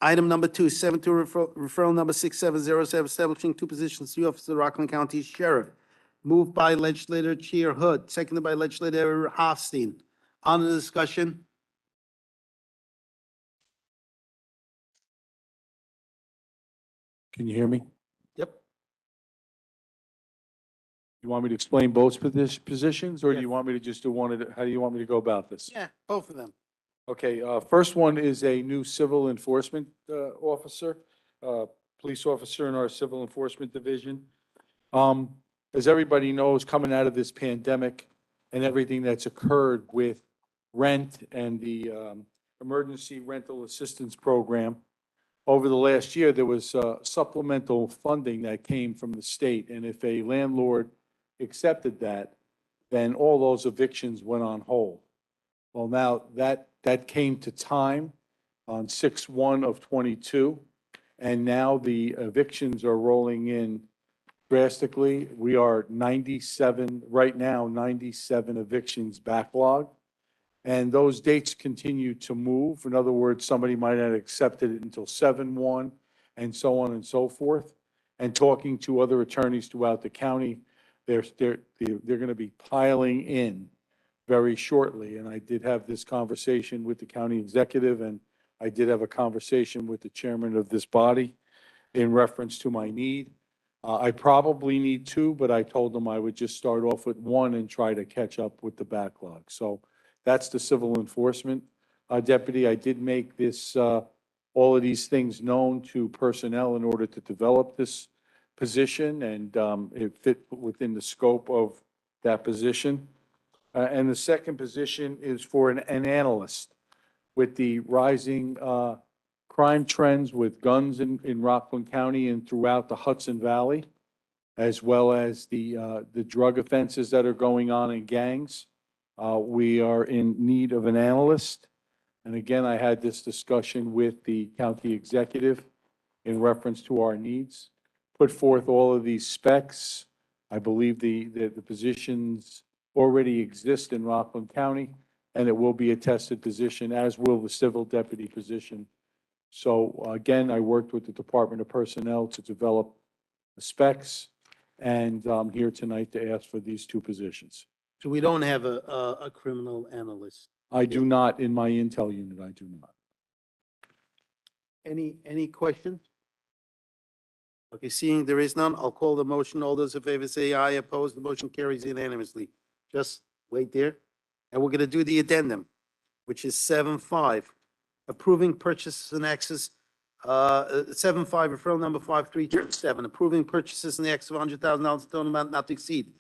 Item number 2, 7-2, referral number 6707, establishing two positions to the Office of the Rockland County Sheriff. Moved by Legislator Chair Hood, seconded by Legislator Hofstein. On the discussion? Can you hear me? Yep. You want me to explain both positions, or do Yes. you want me to just do one how do you want me to go about this? Yeah, both of them. Okay, first one is a new civil enforcement officer, police officer in our civil enforcement division. As everybody knows, coming out of this pandemic and everything that's occurred with rent and the emergency rental assistance program, over the last year, there was supplemental funding that came from the state. And if a landlord accepted that, then all those evictions went on hold. Well, now that came to time on 6/1/22, and now the evictions are rolling in drastically. We are 97, right now, 97 evictions backlog. And those dates continue to move. In other words, somebody might not have accepted it until 7/1 and so on and so forth. And talking to other attorneys throughout the county, they're going to be piling in very shortly. And I did have this conversation with the county executive, and I did have a conversation with the chairman of this body in reference to my need. I probably need 2, but I told them I would just start off with 1 and try to catch up with the backlog. So that's the civil enforcement deputy. I did make this, all of these things known to personnel in order to develop this position, and it fit within the scope of that position. And the second position is for an analyst. with the rising crime trends with guns in Rockland County and throughout the Hudson Valley, as well as the drug offenses that are going on in gangs. We are in need of an analyst. And again, I had this discussion with the county executive in reference to our needs, put forth all of these specs. I believe the positions already exist in Rockland County, and it will be a tested position, as will the civil deputy position. So again, I worked with the Department of Personnel to develop the specs, and I'm here tonight to ask for these two positions. So we don't have a criminal analyst. I do not, in my intel unit, I do not. Any questions? Okay, seeing there is none, I'll call the motion. All those in favor say aye. Opposed, the motion carries unanimously. Just wait there. And we're gonna do the addendum, which is 7.5, approving purchases and access, 7.5, referral number 5337, approving purchases in the excess of $100,000 total amount not to exceed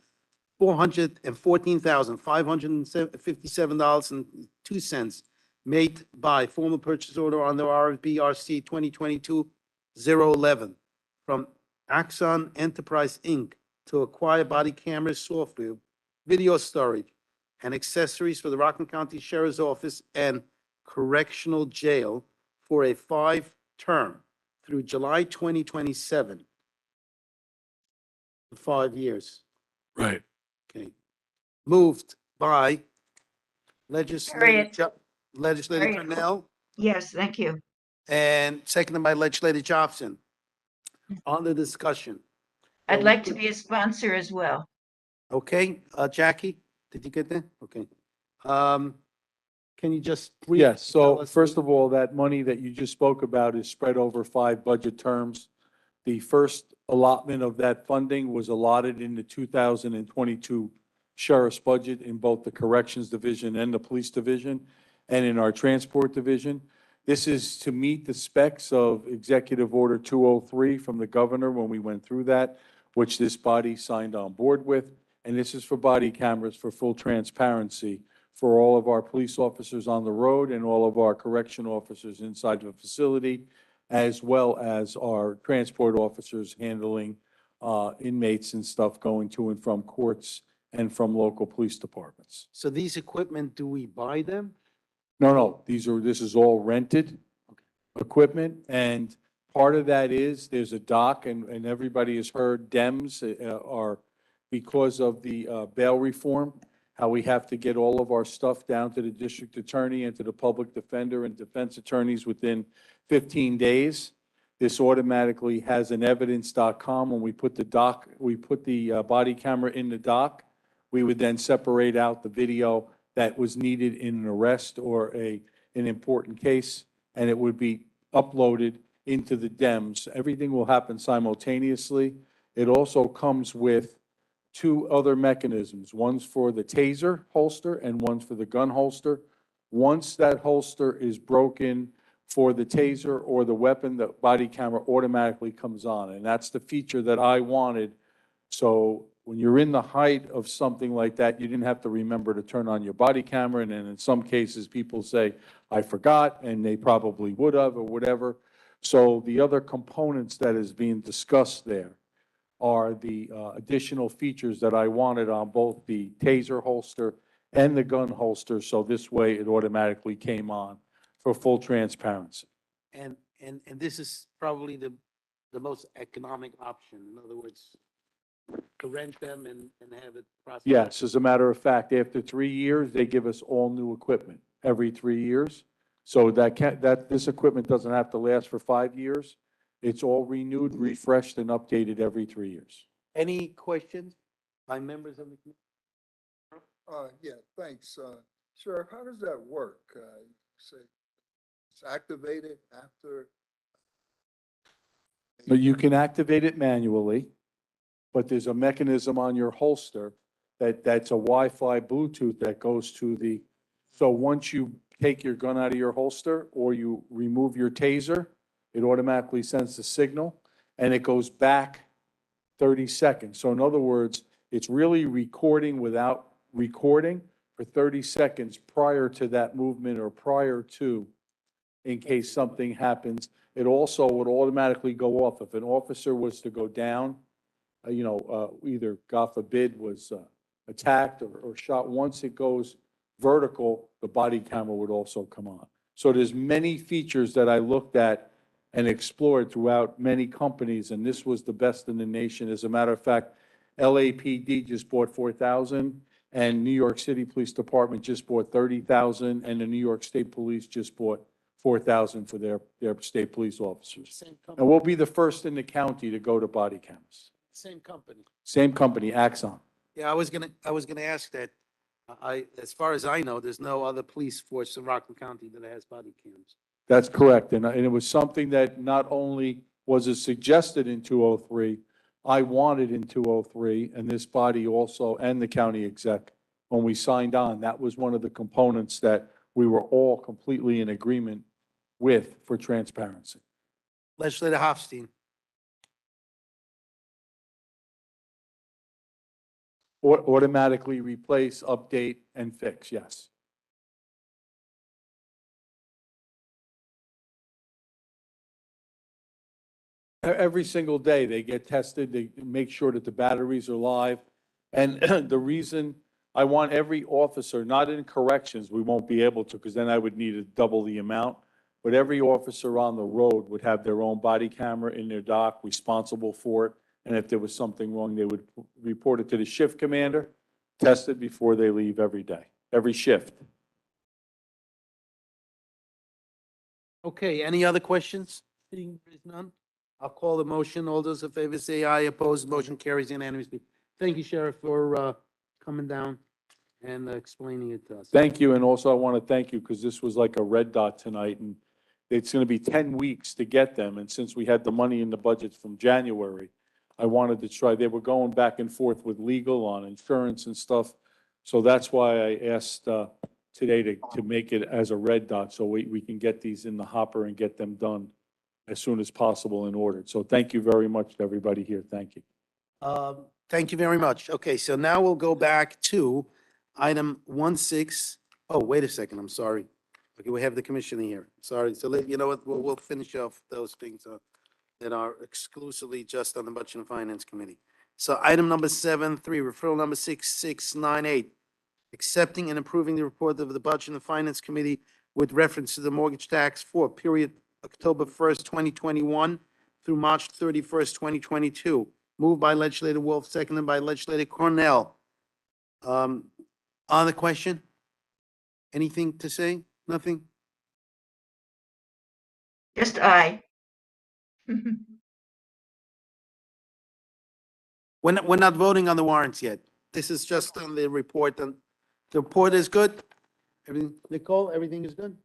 $414,557.02 made by formal purchase order under RFB/RC 2022-011 from Axon Enterprise, Inc. to acquire body cameras, software, video storage, and accessories for the Rockland County Sheriff's Office and Correctional Jail for a 5-term through July 2027. 5 years. Right. Okay. Moved by Legislator Harriet. Cornell Yes, thank you. and seconded by Legislator Jobson. On the discussion. I'd like to be a sponsor as well. Okay, Jackie, did you get that? Okay. Can you just? Yes, so first of all, that money that you just spoke about is spread over 5 budget terms. The first allotment of that funding was allotted in the 2022 sheriff's budget in both the corrections division and the police division, and in our transport division. This is to meet the specs of Executive Order 203 from the governor when we went through that, which this body signed on board with. And this is for body cameras for full transparency for all of our police officers on the road and all of our correction officers inside the facility, as well as our transport officers handling inmates and stuff going to and from courts and from local police departments. So these equipment, do we buy them? No, this is all rented equipment, and part of that is, there's a dock, and everybody has heard DEMS are, because of the bail reform, how we have to get all of our stuff down to the district attorney and to the public defender and defense attorneys within 15 days. This automatically has an evidence.com. When we put the body camera in the dock, we would then separate out the video that was needed in an arrest or an important case, and it would be uploaded into the DEMS. Everything will happen simultaneously. It also comes with 2 other mechanisms. One's for the taser holster and one's for the gun holster. Once that holster is broken for the taser or the weapon, the body camera automatically comes on, and that's the feature that I wanted. So when you're in the height of something like that, you didn't have to remember to turn on your body camera. And then in some cases, people say, I forgot, and they probably would have or whatever. So the other components that is being discussed there are the additional features that I wanted on both the taser holster and the gun holster. So this way it automatically came on for full transparency. And this is probably the most economic option. In other words, to rent them and have it processed. Yes, as a matter of fact, after 3 years, they give us all new equipment every 3 years. So this equipment doesn't have to last for 5 years. It's all renewed, refreshed, and updated every 3 years. Any questions by members of the committee? Yeah, thanks. Sheriff, how does that work? Say it's activated after? But you can activate it manually, but there's a mechanism on your holster that's a Wi-Fi Bluetooth that goes to the, so once you take your gun out of your holster or you remove your taser, it automatically sends the signal and it goes back 30 seconds. So in other words, it's really recording without recording. for 30 seconds prior to that movement or prior to, in case something happens. It also would automatically go off. If an officer was to go down, either, God forbid, was attacked or shot, once it goes vertical, the body camera would also come on. So there's many features that I looked at and explored throughout many companies, and this was the best in the nation. As a matter of fact, LAPD just bought 4,000, and New York City Police Department just bought 30,000, and the New York State Police just bought 4,000 for their state police officers. Same And company, we'll be the first in the county to go to body cameras. same company. Same company, Axon. Yeah, I was gonna ask that. As far as I know, there's no other police force in Rockland County that has body cams. That's correct. And it was something that not only was it suggested in 203, I wanted in 203, and this body also, and the county exec, when we signed on, that was one of the components that we were all completely in agreement with for transparency. Legislator Hofstein. Automatically replace, update, and fix, yes. Every single day, they get tested, they make sure that the batteries are live. And the reason I want every officer, not in corrections, we won't be able to, because then I would need to double the amount, but every officer on the road would have their own body camera in their dock, responsible for it. And if there was something wrong, they would report it to the shift commander, test it before they leave every day, every shift. Okay, any other questions? Seeing there is none, I'll call the motion. All those in favor say aye. Opposed, motion carries unanimously. Thank you, Sheriff, for coming down and explaining it to us. Thank you, and also I want to thank you, because this was like a red dot tonight, and it's going to be 10 weeks to get them, and since we had the money in the budget from January, I wanted to try, they were going back and forth with legal on insurance and stuff, so that's why I asked today to make it as a red dot, so we can get these in the hopper and get them done as soon as possible and ordered. So thank you very much to everybody here. Thank you. Thank you very much. Okay, so now we'll go back to item 16. Oh, wait a second, I'm sorry. Okay, we have the commissioner here. Sorry, so you know what, we'll finish off those things that are exclusively just on the Budget and Finance Committee. So item number 7.3, referral number 6698, accepting and approving the report of the Budget and Finance Committee with reference to the mortgage tax for period October 1st, 2021 through March 31st, 2022. Moved by Legislator Wolf, seconded by Legislator Cornell. On the question? Anything to say? Nothing? Just I. We're not voting on the warrants yet. This is just on the report. And the report is good? Everything, Nicole, everything is good?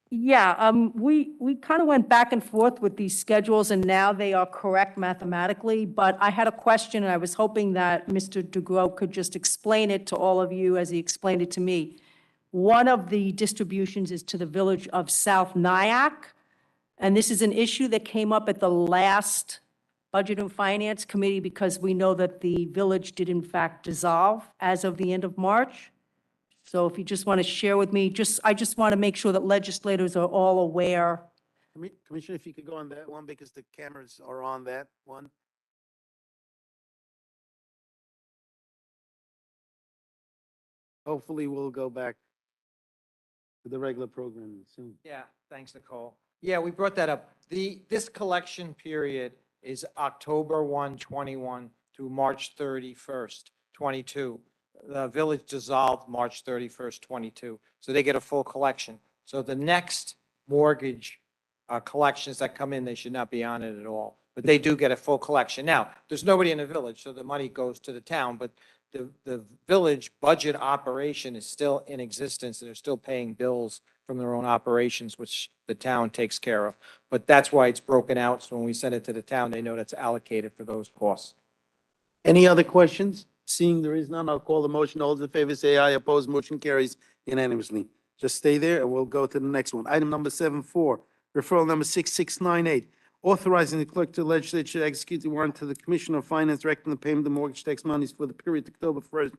Yeah, we kind of went back and forth with these schedules, and now they are correct mathematically, but I had a question, and I was hoping that Mr. DeGros could just explain it to all of you as he explained it to me. One of the distributions is to the village of South Nyack, and this is an issue that came up at the last Budget and Finance Committee because we know that the village did in fact dissolve as of the end of March. So if you just want to share with me, I just want to make sure that legislators are all aware. Commissioner, if you could go on that one because the cameras are on that one. Hopefully, we'll go back to the regular programming soon. Yeah, thanks, Nicole. Yeah, we brought that up. This collection period is October 1, 21 through March 31st, 22. The village dissolved March 31st, 22. So they get a full collection. So the next mortgage collections that come in, they should not be on it at all. But they do get a full collection. Now, there's nobody in the village, so the money goes to the town, but the village budget operation is still in existence. They're still paying bills from their own operations, which the town takes care of. But that's why it's broken out. So when we send it to the town, they know that's allocated for those costs. Any other questions? Seeing there is none, I'll call the motion. All those in favor say aye. Opposed, motion carries unanimously. Just stay there and we'll go to the next one. Item number 7.4, referral number 6698, authorizing the clerk to the legislature to execute the warrant to the Commissioner of Finance directing the payment of mortgage tax monies for the period October 1st,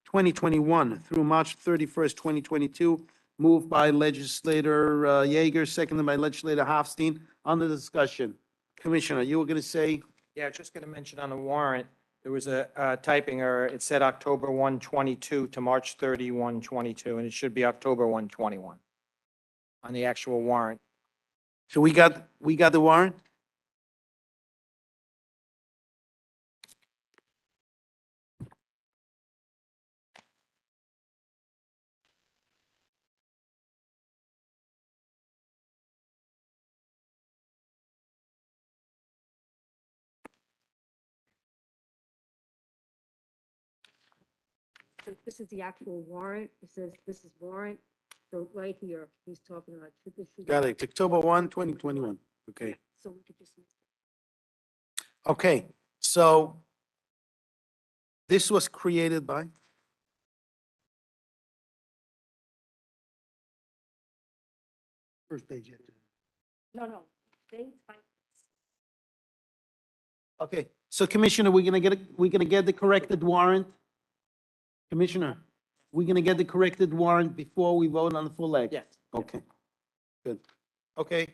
2021 through March 31st, 2022. Moved by legislator Yeager, seconded by legislator Hofstein. On the discussion, Commissioner, you were going to say? Yeah, just going to mention on the warrant, there was a typing error. It said October 1, 22 to March 31, 22, and it should be October 1, 21 on the actual warrant. So we got the warrant? This is the actual warrant. It says this is warrant. So right here, he's talking about. Got it. October 1, 2021. Okay. So we could just. Okay, so this was created by? First page. No. Okay, so Commissioner, we're gonna get the corrected warrant? Commissioner, we're gonna get the corrected warrant before we vote on the full leg? Yes. Okay, good. Okay.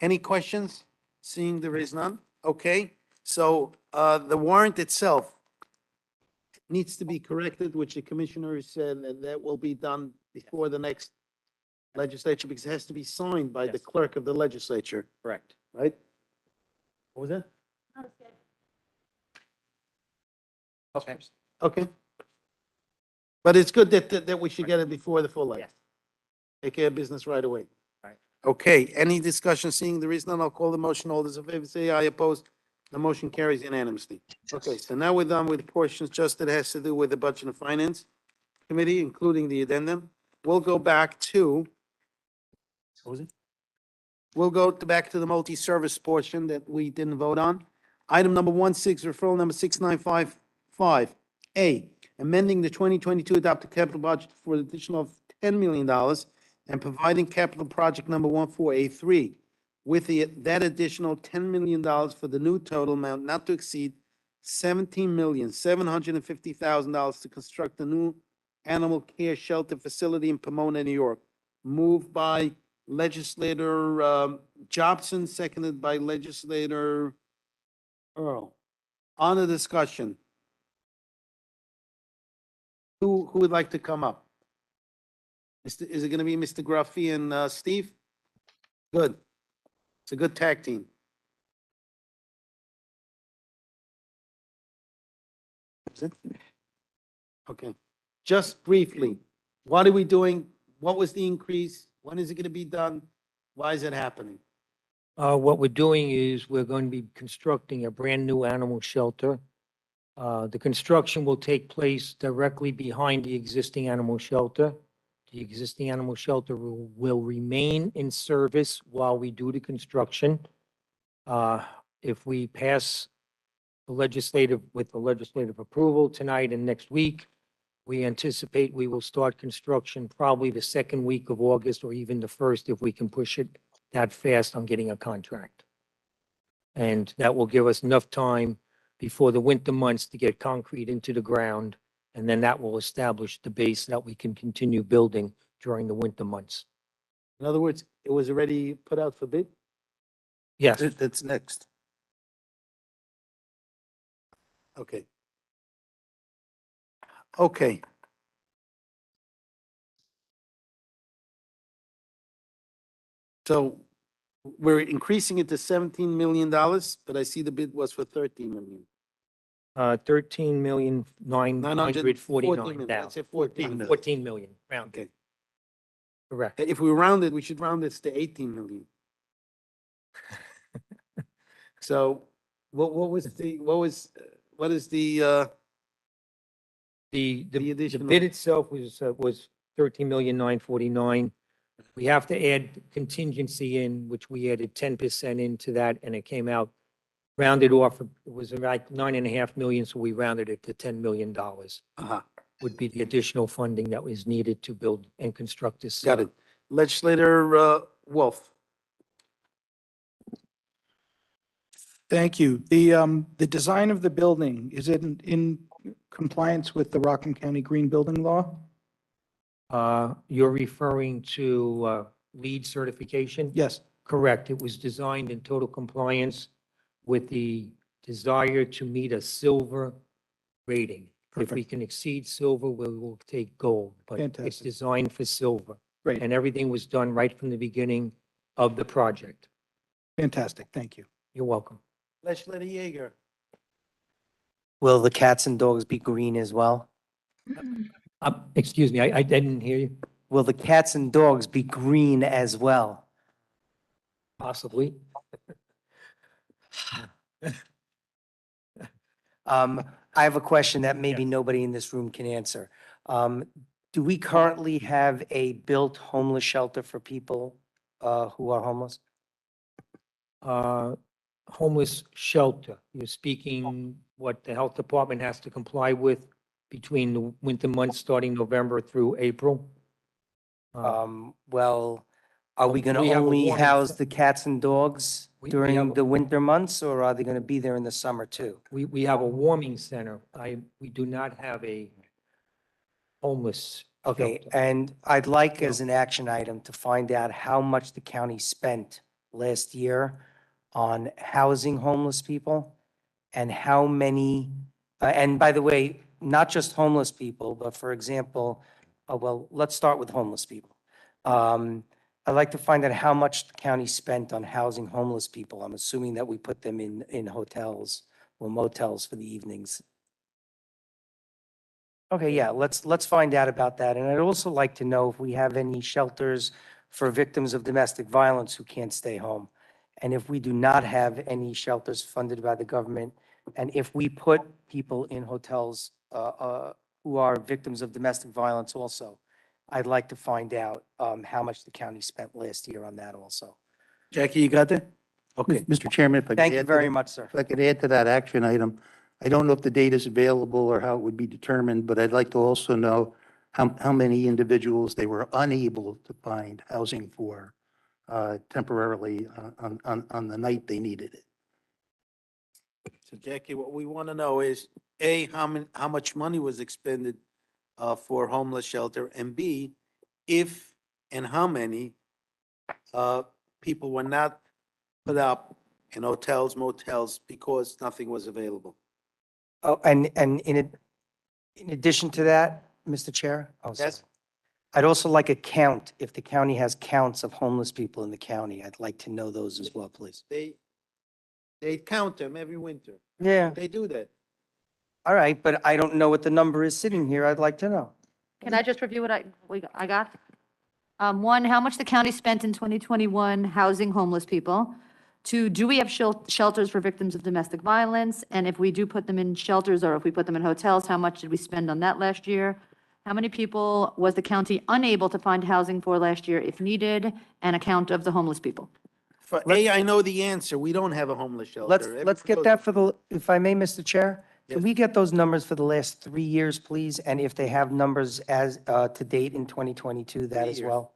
Any questions? Seeing there is none? Okay, so, the warrant itself needs to be corrected, which the Commissioner said that will be done before the next legislature, because it has to be signed by the Yes. clerk of the legislature, Correct. right? What was that? Okay. Okay. But it's good that we should get it before the full leg. Yes. Take care of business right away. Right. Okay, any discussion? Seeing there is none, I'll call the motion. All those in favor say aye, opposed. The motion carries unanimously. Okay, so now we're done with the portions just that has to do with the Budget and Finance Committee, including the addendum. We'll go back to, what was it? We'll go back to the multi-service portion that we didn't vote on. Item number 16, referral number 6955. A, amending the 2022 adopted capital budget for an additional $10 million and providing capital project number 14A3 with that additional $10 million for the new total amount not to exceed $17,750,000 to construct a new animal care shelter facility in Pomona, New York. Moved by Legislator Jobson, seconded by Legislator Earl. On the discussion. Who would like to come up? Is it going to be Mr. Gruffy and Steve? Good. It's a good tag team. Is it? Okay. Just briefly, what are we doing? What was the increase? When is it going to be done? Why is it happening? What we're doing is we're going to be constructing a brand-new animal shelter. The construction will take place directly behind the existing animal shelter. The existing animal shelter will remain in service while we do the construction. If we pass with the legislative approval tonight and next week, we anticipate we will start construction probably the second week of August or even the first if we can push it that fast on getting a contract. And that will give us enough time before the winter months to get concrete into the ground. And then that will establish the base that we can continue building during the winter months. In other words, it was already put out for bid? Yes. That's next. Okay. Okay. So we're increasing it to $17 million, but I see the bid was for $13 million. 13,949,000. That's it, 14. 14 million, round. Okay. Correct. If we round it, we should round this to 18 million. So what is the The additional? bid itself was 13,949,000. We have to add contingency in, which we added 10% into that, and it came out rounded off. It was like 9.5 million, so we rounded it to $10 million. Uh-huh. Would be the additional funding that was needed to build and construct this. Got it. Legislator Wolf. Thank you. The design of the building, is it in compliance with the Rockland County Green Building Law? You're referring to LEED certification? Yes. Correct. It was designed in total compliance with the desire to meet a silver rating. If we Perfect. can exceed silver, we will take gold, but it's Fantastic. designed for silver. Great. And everything was done right from the beginning of the project. Fantastic. Thank you. You're welcome. Legislator Yeager. Will the cats and dogs be green as well? Excuse me, I didn't hear you. Will the cats and dogs be green as well? Possibly. I have a question that maybe nobody in this room can answer. Do we currently have a built homeless shelter for people who are homeless? Homeless shelter. You're speaking what the health department has to comply with between the winter months, starting November through April? Well, are we going to we have a only warning house for- the cats and dogs We during have- the winter months, or are they going to be there in the summer too? We have a warming center. We do not have a homeless Okay, shelter. and I'd like as an action item to find out how much the county spent last year on housing homeless people and how many, and by the way, not just homeless people, but for example, well, let's start with homeless people. I'd like to find out how much the county spent on housing homeless people. I'm assuming that we put them in hotels or motels for the evenings. Okay, yeah, let's find out about that. And I'd also like to know if we have any shelters for victims of domestic violence who can't stay home. And if we do not have any shelters funded by the government, and if we put people in hotels who are victims of domestic violence also, I'd like to find out how much the county spent last year on that also. Jackie, you got that? Okay. Mr. Chairman, if I could Thank you add to very that- much, sir. If I could add to that action item, I don't know if the data is available or how it would be determined, but I'd like to also know how many individuals they were unable to find housing for temporarily on the night they needed it. So Jackie, what we want to know is, A, how much money was expended for homeless shelter, and B, if and how many people were not put up in hotels, motels, because nothing was available. Oh, and in addition to that, Mr. Chair? Oh, sorry. Yes. I'd also like a count, if the county has counts of homeless people in the county, I'd like to know those as well, please. They count them every winter. Yeah. They do that. All right, but I don't know what the number is sitting here. I'd like to know. Can I just review what I got? One, how much the county spent in 2021 housing homeless people? Two, do we have shelters for victims of domestic violence? And if we do put them in shelters or if we put them in hotels, how much did we spend on that last year? How many people was the county unable to find housing for last year if needed? And a count of the homeless people. For A, I know the answer. We don't have a homeless shelter. Let's get that for the, if I may, Mr. Chair? Can Yes. we get those numbers for the last 3 years, please? And if they have numbers as to date in 2022, that 3 as years. well?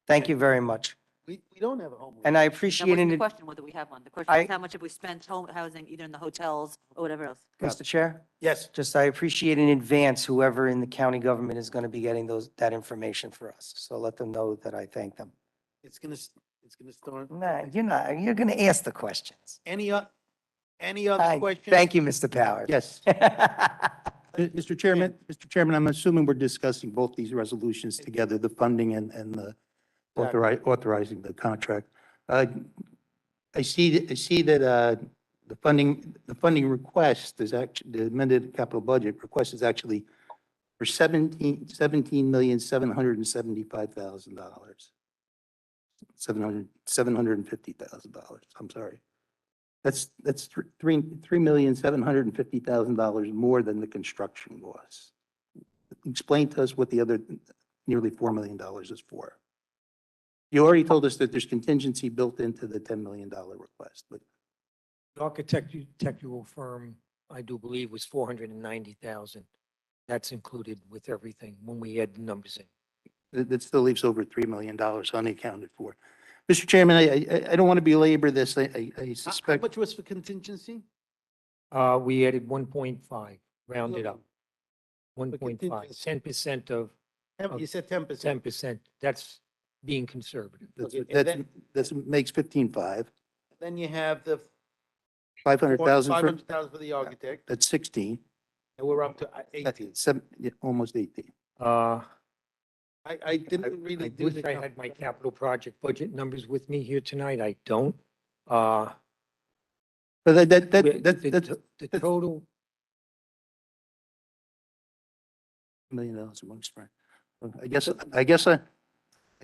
Thank you very much. We don't have a homeless. And I That appreciate wasn't the it, question, whether we have one. The question I- is how much have we spent housing either in the hotels or whatever else? Mr. Chair? Yes. Just I appreciate in advance whoever in the county government is going to be getting that information for us. So let them know that I thank them. It's gonna start. Nah, you're going to ask the questions. Any other questions? Thank you, Mr. Powers. Yes. Mr. Chairman, I'm assuming we're discussing both these resolutions together, the funding and the authorizing the contract. I see that the funding request is actually, the amended capital budget request is actually for $17,775,000. $750,000. I'm sorry. That's $3,750,000 more than the construction was. Explain to us what the other nearly $4 million is for. You already told us that there's contingency built into the $10 million request, but The architectural firm, I do believe, was 490,000. That's included with everything when we add the numbers in. that still leaves over $3 million unaccounted for. Mr. Chairman, I don't want to belabor this. I How suspect, much was for contingency? We added 1.5, rounded up. For 1.5, contingency. 10% of You said 10%. 10%. That's being conservative. that's, Okay, that's, and that's makes 15.5. Then you have the 500,000 for, 500,000 for the architect, that's 16. and we're up to That's 18. yeah, almost 18. Uh, I didn't really I do wish the. I had my capital project budget numbers with me here tonight. I don't. Uh, But the that's total, $1 million amongst friends. I guess So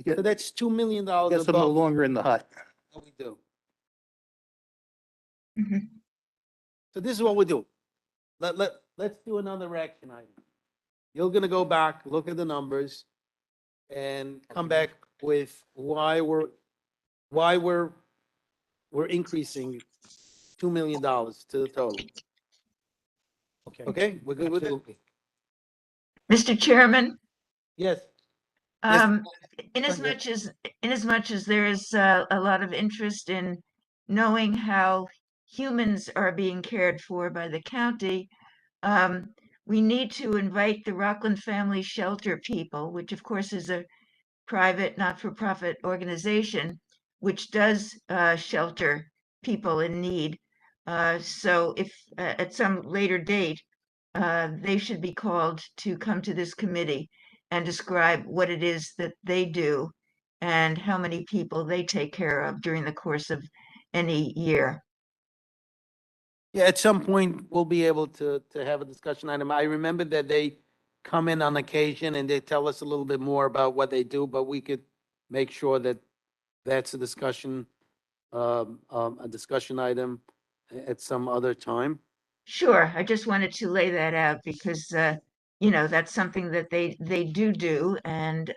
that's $2 million I guess I'm no above longer in the hut. what we do. Mhm. So this is what we do. Let's do another action item. You're gonna go back, look at the numbers, and come back with why we're increasing $2 million to the total. okay. Okay, we're good with it? Absolutely. Mr. Chairman, Yes. Yes. um, ahead. inasmuch as there is a lot of interest in knowing how humans are being cared for by the county, um, we need to invite the Rockland Family Shelter people, which of course is a private, not-for-profit organization, which does shelter people in need. So if at some later date, they should be called to come to this committee and describe what it is that they do and how many people they take care of during the course of any year. Yeah, at some point, we'll be able to have a discussion item. I remember that they come in on occasion and they tell us a little bit more about what they do, but we could make sure that that's a discussion item at some other time. Sure, I just wanted to lay that out because, that's something that they do, and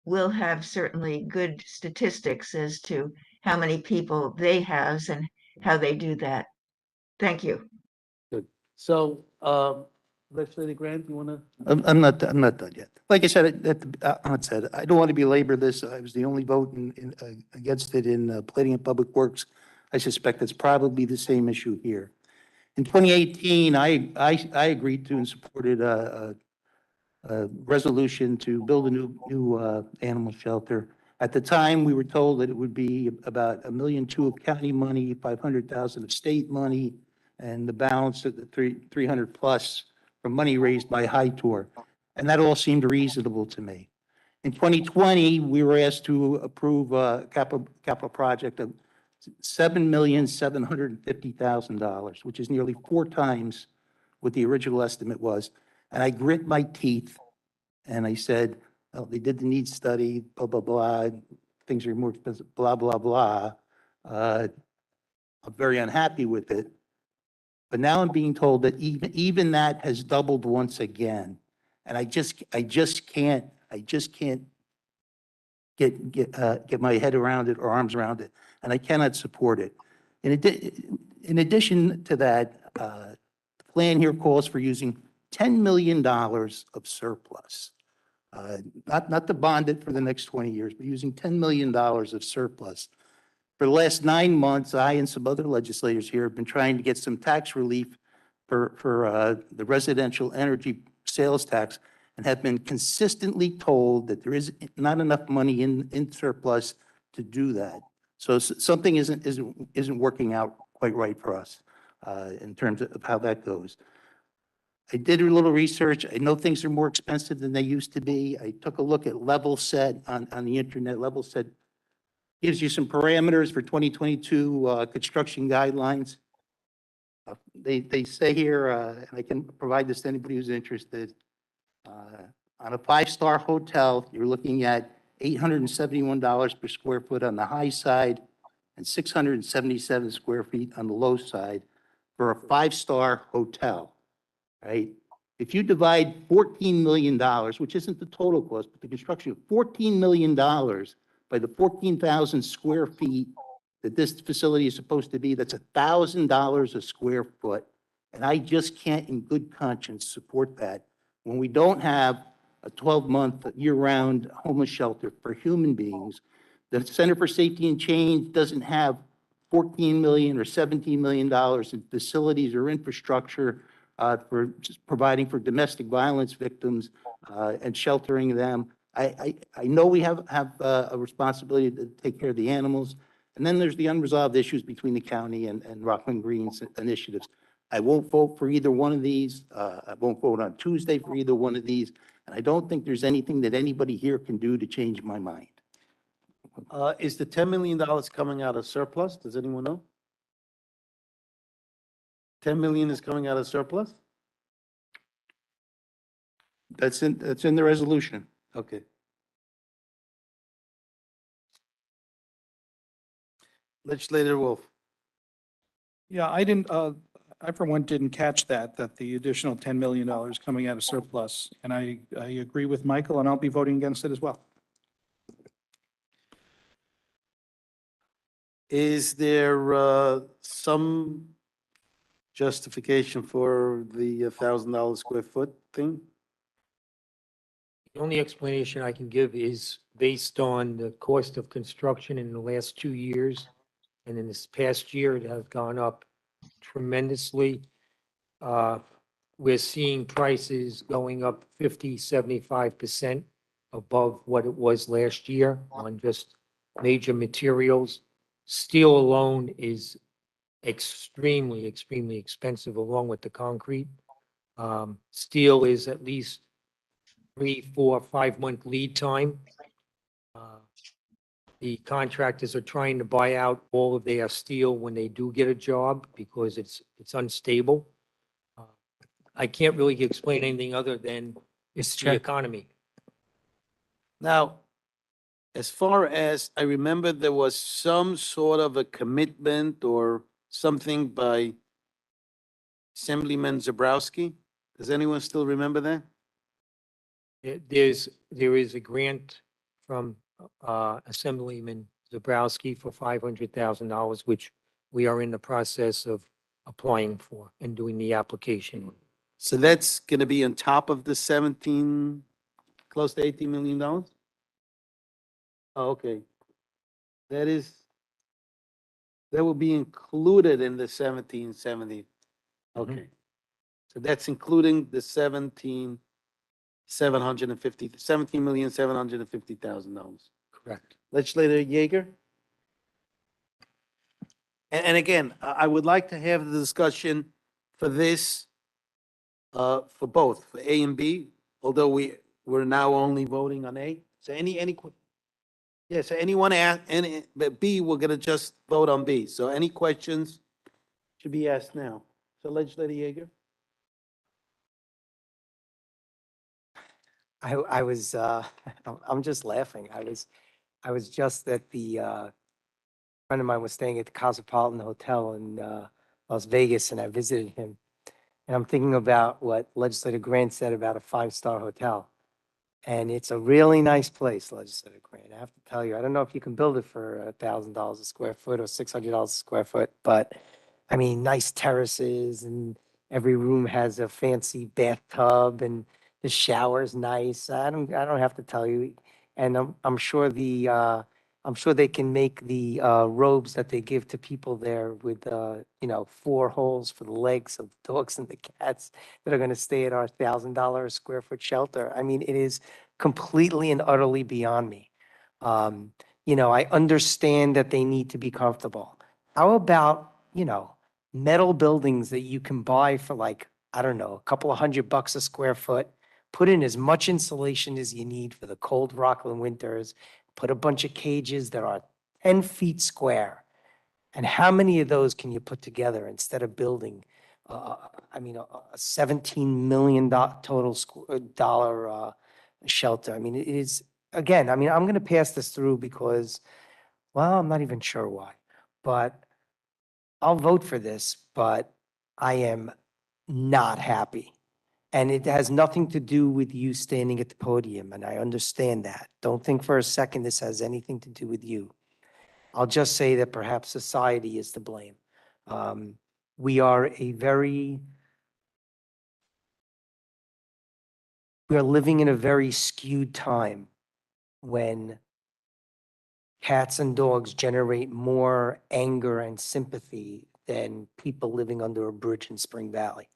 we'll have certainly good statistics as to how many people they house and how they do that. Thank you. Good. So, Legislator Grant, you want to? I'm not done yet. Like I said at the onset, I don't want to belabor this. I was the only vote against it in Planning and Public Works. I suspect it's probably the same issue here. In 2018, I agreed to and supported a resolution to build a new animal shelter. At the time, we were told that it would be about $1.2 million of county money, 500,000 of state money, and the balance of the 300 plus from money raised by High Tour. And that all seemed reasonable to me. In 2020, we were asked to approve a capital project of $7,750,000, which is nearly 4 times what the original estimate was. And I grit my teeth and I said, oh, they did the needs study, blah, blah, blah, things are more expensive, blah, blah, blah. I'm very unhappy with it. But now I'm being told that even that has doubled once again. And I just can't get my head around it or arms around it. And I cannot support it. In addition to that, the plan here calls for using $10 million of surplus. Not to bond it for the next 20 years, but using $10 million of surplus. For the last 9 months, I and some other legislators here have been trying to get some tax relief for the residential energy sales tax and have been consistently told that there is not enough money in surplus to do that. So something isn't working out quite right for us in terms of how that goes. I did a little research. I know things are more expensive than they used to be. I took a look at Level Set on the internet. Level Set gives you some parameters for 2022 construction guidelines. They say here, and I can provide this to anybody who's interested, on a 5-star hotel, you're looking at $871 per square foot on the high side and 677 square feet on the low side for a 5-star hotel, right? If you divide $14 million, which isn't the total cost, but the construction of $14 million by the 14,000 square feet that this facility is supposed to be, that's $1,000 a square foot. And I just can't in good conscience support that when we don't have a 12-month year-round homeless shelter for human beings, The Center for Safety and Change doesn't have 14 million or 17 million dollars in facilities or infrastructure for just providing for domestic violence victims and sheltering them. I know we have a responsibility to take care of the animals. And then there's the unresolved issues between the county and Rockland Greens initiatives. I won't vote for either one of these. I won't vote on Tuesday for either one of these. And I don't think there's anything that anybody here can do to change my mind. Is the $10 million coming out of surplus? Does anyone know? 10 million is coming out of surplus? That's in the resolution. Okay. Legislator Wolf. Yeah, I for one didn't catch that the additional $10 million coming out of surplus. And I agree with Michael, and I'll be voting against it as well. Is there some justification for the $1,000 square foot thing? The only explanation I can give is based on the cost of construction in the last 2 years. And in this past year, it has gone up tremendously. We're seeing prices going up 50-75% above what it was last year on just major materials. Steel alone is extremely expensive along with the concrete. Steel is at least 3, 4, 5 month lead time. The contractors are trying to buy out all of their steel when they do get a job because it's unstable. I can't really explain anything other than it's the economy. Now, as far as I remember, there was some sort of a commitment or something by Assemblyman Zabrowski. Does anyone still remember that? There is a grant from Assemblyman Zabrowski for $500,000, which we are in the process of applying for and doing the application. So that's going to be on top of the 17, close to $18 million? Oh, okay. That will be included in the 1770. Okay. So that's including the 17,750,000. Correct. Legislator Yeager? And again, I would like to have the discussion for this, for both, for A and B, although we're now only voting on A. So yeah, so anyone but B, we're gonna just vote on B. So any questions should be asked now. So Legislator Yeager? I was, I'm just laughing. I was just at the, friend of mine was staying at the Cosmopolitan Hotel in Las Vegas, and I visited him. And I'm thinking about what Legislator Grant said about a 5-star hotel. And it's a really nice place, Legislator Grant. I have to tell you, I don't know if you can build it for $1,000 a square foot or $600 a square foot, but I mean, nice terraces, and every room has a fancy bathtub, and the shower's nice. I don't have to tell you. And I'm sure I'm sure they can make the robes that they give to people there with 4 holes for the legs of the dogs and the cats that are going to stay at our $1,000 a square foot shelter. I mean, it is completely and utterly beyond me. I understand that they need to be comfortable. How about, metal buildings that you can buy for like, I don't know, a couple of $100 a square foot, put in as much insulation as you need for the cold Rockland winters, put a bunch of cages that are 10 feet square. And how many of those can you put together instead of building, a $17 million total dollar shelter? I mean, it is, again, I'm going to pass this through because, well, I'm not even sure why, but I'll vote for this, but I am not happy. And it has nothing to do with you standing at the podium, and I understand that. Don't think for a second this has anything to do with you. I'll just say that perhaps society is to blame. We are living in a very skewed time when cats and dogs generate more anger and sympathy than people living under a bridge in Spring Valley.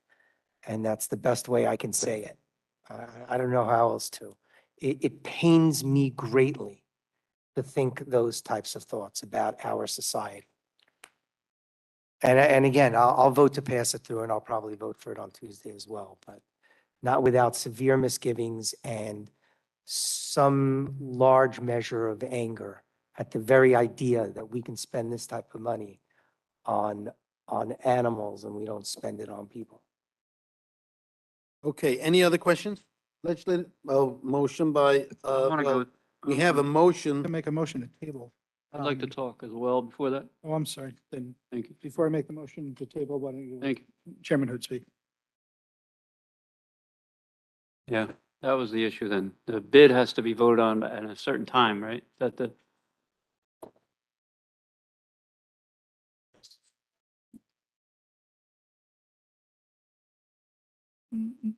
And that's the best way I can say it. I don't know how else to. It pains me greatly to think those types of thoughts about our society. And again, I'll vote to pass it through, and I'll probably vote for it on Tuesday as well, but not without severe misgivings and some large measure of anger at the very idea that we can spend this type of money on animals and we don't spend it on people. Okay, any other questions? Legislative, motion by, we have a motion. To make a motion to table. I'd like to talk as well before that. Oh, I'm sorry. Then, Thank you. before I make the motion to table, why don't you? Thank you. Chairman Hood speak. Yeah, that was the issue then. The bid has to be voted on at a certain time, right? Is that the,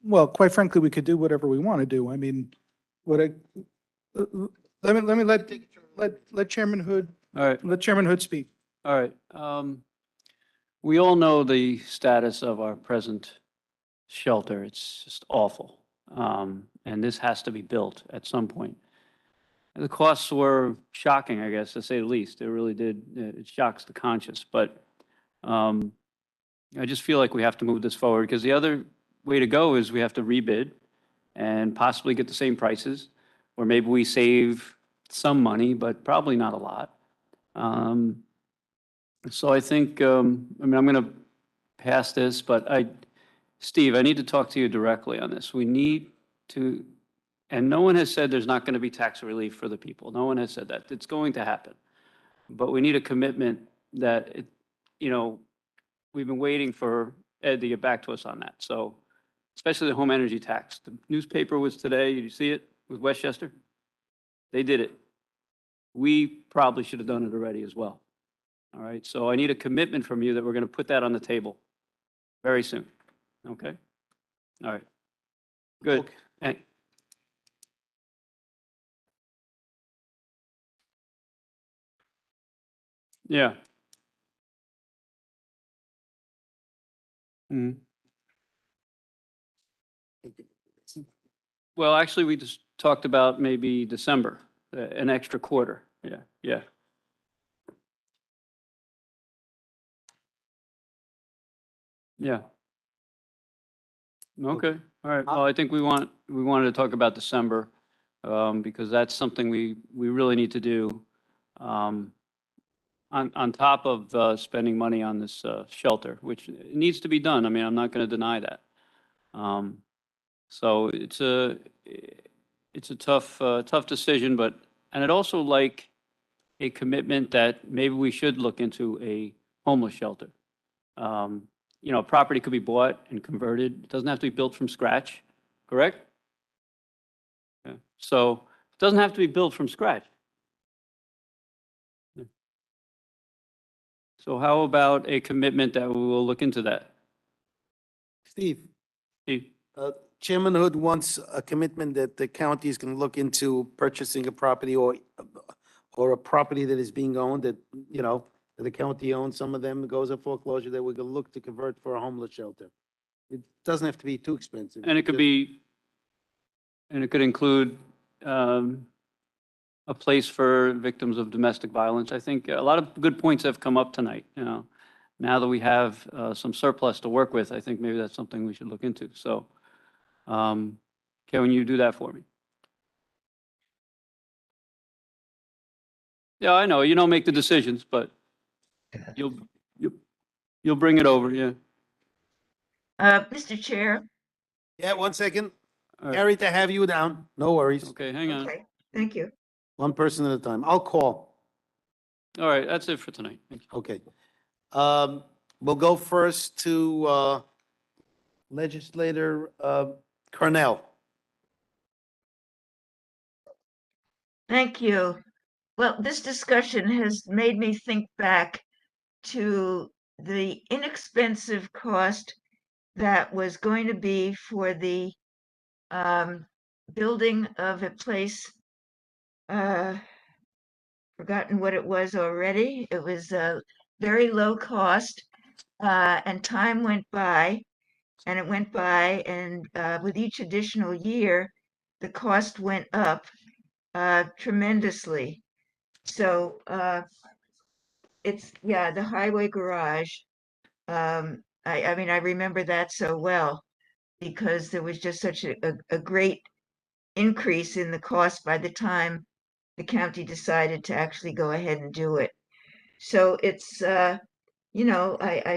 Well, quite frankly, we could do whatever we want to do. I mean, let me let Chairman Hood, all right, let Chairman Hood speak. all right. We all know the status of our present shelter. It's just awful. And this has to be built at some point. The costs were shocking, I guess, to say the least. It really did. It shocks the conscience. But I just feel like we have to move this forward because the other way to go is we have to rebid and possibly get the same prices, or maybe we save some money, but probably not a lot. So I think, I mean, I'm going to pass this, but Steve, I need to talk to you directly on this. We need to, and no one has said there's not going to be tax relief for the people. No one has said that. It's going to happen. But we need a commitment that, we've been waiting for Ed to get back to us on that. So, especially the home energy tax. The newspaper was today, did you see it, with Westchester? They did it. We probably should have done it already as well. All right, so I need a commitment from you that we're going to put that on the table very soon. Okay? All right. Good. Yeah. Mhm. Well, actually, we just talked about maybe December, an extra quarter. Yeah, yeah. Yeah. Okay, all right. Well, I think we wanted to talk about December, because that's something we really need to do. On top of spending money on this shelter, which needs to be done. I mean, I'm not going to deny that. So it's a tough decision, but, and I'd also like a commitment that maybe we should look into a homeless shelter. A property could be bought and converted. It doesn't have to be built from scratch, correct? Yeah. So it doesn't have to be built from scratch. Yeah. So how about a commitment that we will look into that? Steve, Steve? Chairman Hood wants a commitment that the county is going to look into purchasing a property or a property that is being owned that, that the county owns. Some of them goes up foreclosure that we're going to look to convert for a homeless shelter. It doesn't have to be too expensive. And it could be, and it could include a place for victims of domestic violence. I think a lot of good points have come up tonight. Now that we have some surplus to work with, I think maybe that's something we should look into. So, can you do that for me? Yeah, I know you don't make the decisions, but you'll bring it over. Yeah. Mr. Chair. Yeah, 1 second. Right. Harry, to have you down. No worries. Okay, hang on. Okay, thank you. One person at a time. I'll call. All right, that's it for tonight. Thank you. Okay. We'll go first to Legislator Cornell. Thank you. Well, this discussion has made me think back to the inexpensive cost that was going to be for the building of a place forgotten what it was already. It was very low cost, and time went by, and it went by, and with each additional year, the cost went up tremendously. So it's, yeah, the highway garage. I mean, I remember that so well because there was just such a great increase in the cost by the time the county decided to actually go ahead and do it. So it's, I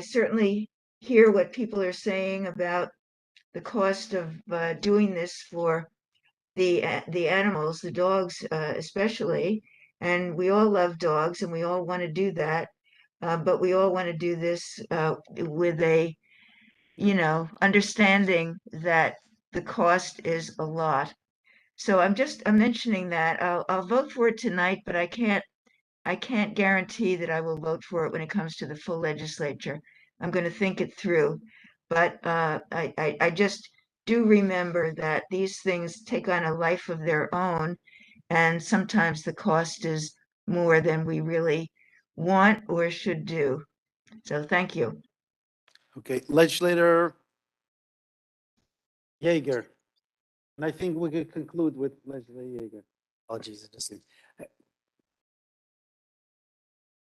certainly hear what people are saying about the cost of doing this for the animals, the dogs especially. And we all love dogs and we all want to do that. But we all want to do this with a, understanding that the cost is a lot. So I'm mentioning that. I'll vote for it tonight, but I can't guarantee that I will vote for it when it comes to the full legislature. I'm going to think it through. But I just do remember that these things take on a life of their own, and sometimes the cost is more than we really want or should do. So thank you. Okay, Legislator Yeager. And I think we could conclude with Legislator Yeager. Oh, Jesus.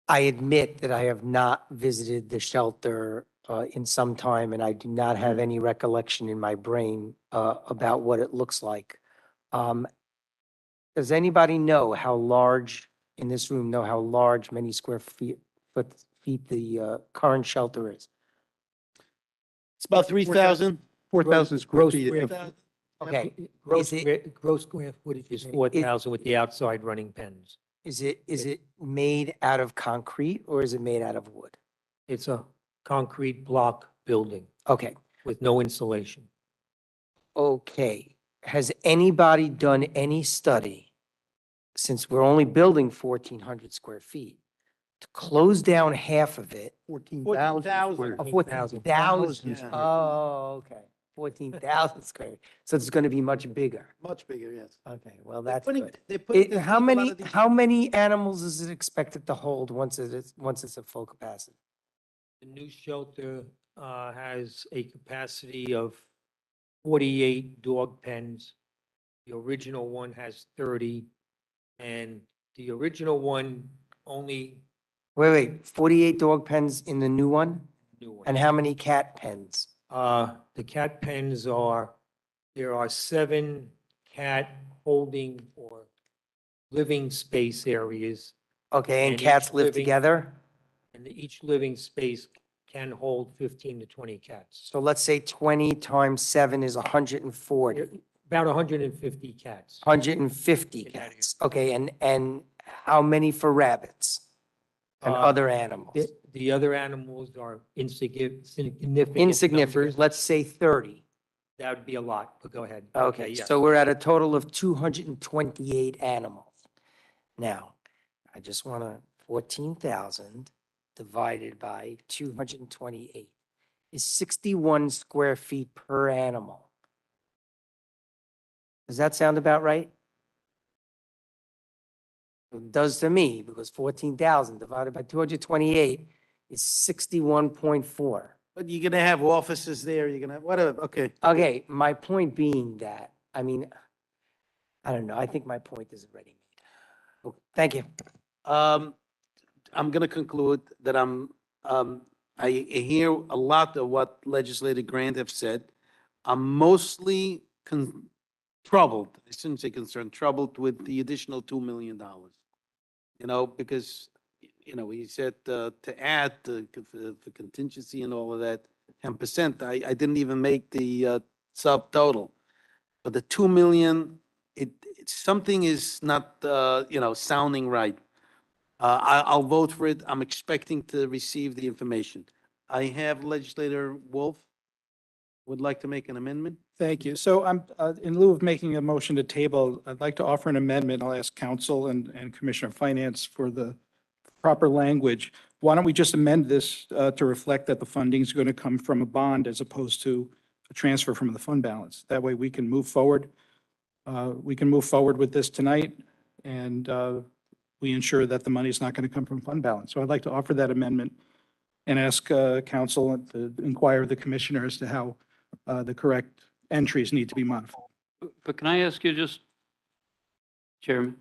I admit that I have not visited the shelter in some time, and I do not have any recollection in my brain about what it looks like. Does anybody know how large, in this room, know how large, many square feet the current shelter is? It's about 3,000. 4,000 square Gross feet. square Okay. Gross square footage is 4,000 with the outside running pens. Is it made out of concrete or is it made out of wood? It's a concrete block building Okay, with no insulation. okay. Has anybody done any study, since we're only building 1,400 square feet, to close down half of it? 14,000. 14,000. Yeah. Oh, okay. 14,000 square. So it's going to be much bigger. Much bigger, yes. Okay, well, that's good. They're putting to How sleep a lot of these- how many animals is it expected to hold once it's at full capacity? The new shelter has a capacity of 48 dog pens. The original one has 30, and the original one only Wait, 48 dog pens in the new one? new one. And how many cat pens? The cat pens there are 7 cat holding or living space areas, Okay, and And cats each live living- together? and each living space can hold 15 to 20 cats. So let's say 20 times 7 is 140. About 150 cats. 150 In that area. cats. Okay, and how many for rabbits and other animals? The other animals are insignificant. Insignificant, numbers. let's say 30. That would be a lot, but go ahead. Okay, yes. so we're at a total of 228 animals. Now, I just want to, 14,000 divided by 228 is 61 square feet per animal. Does that sound about right? It does to me, because 14,000 divided by 228 is 61.4. But you're gonna have offices there, you're gonna have, whatever, okay. Okay, my point being that, I mean, I don't know, I think my point is already made. Oh, thank you. I'm gonna conclude that I hear a lot of what Legislator Grant have said. I'm mostly troubled, I shouldn't say concerned, troubled with the additional $2 million. Because, he said to add the contingency and all of that, 10%, I didn't even make the subtotal. But the 2 million, something is not, sounding right. I'll vote for it. I'm expecting to receive the information. I have Legislator Wolf would like to make an amendment. Thank you. So I'm, in lieu of making a motion to table, I'd like to offer an amendment. I'll ask council and Commissioner of Finance for the proper language. Why don't we just amend this to reflect that the funding is going to come from a bond as opposed to a transfer from the fund balance? That way we can move forward. We can move forward with this tonight and we ensure that the money is not going to come from fund balance. So I'd like to offer that amendment and ask council to inquire of the commissioner as to how the correct entries need to be modified. But can I ask you just, Chairman,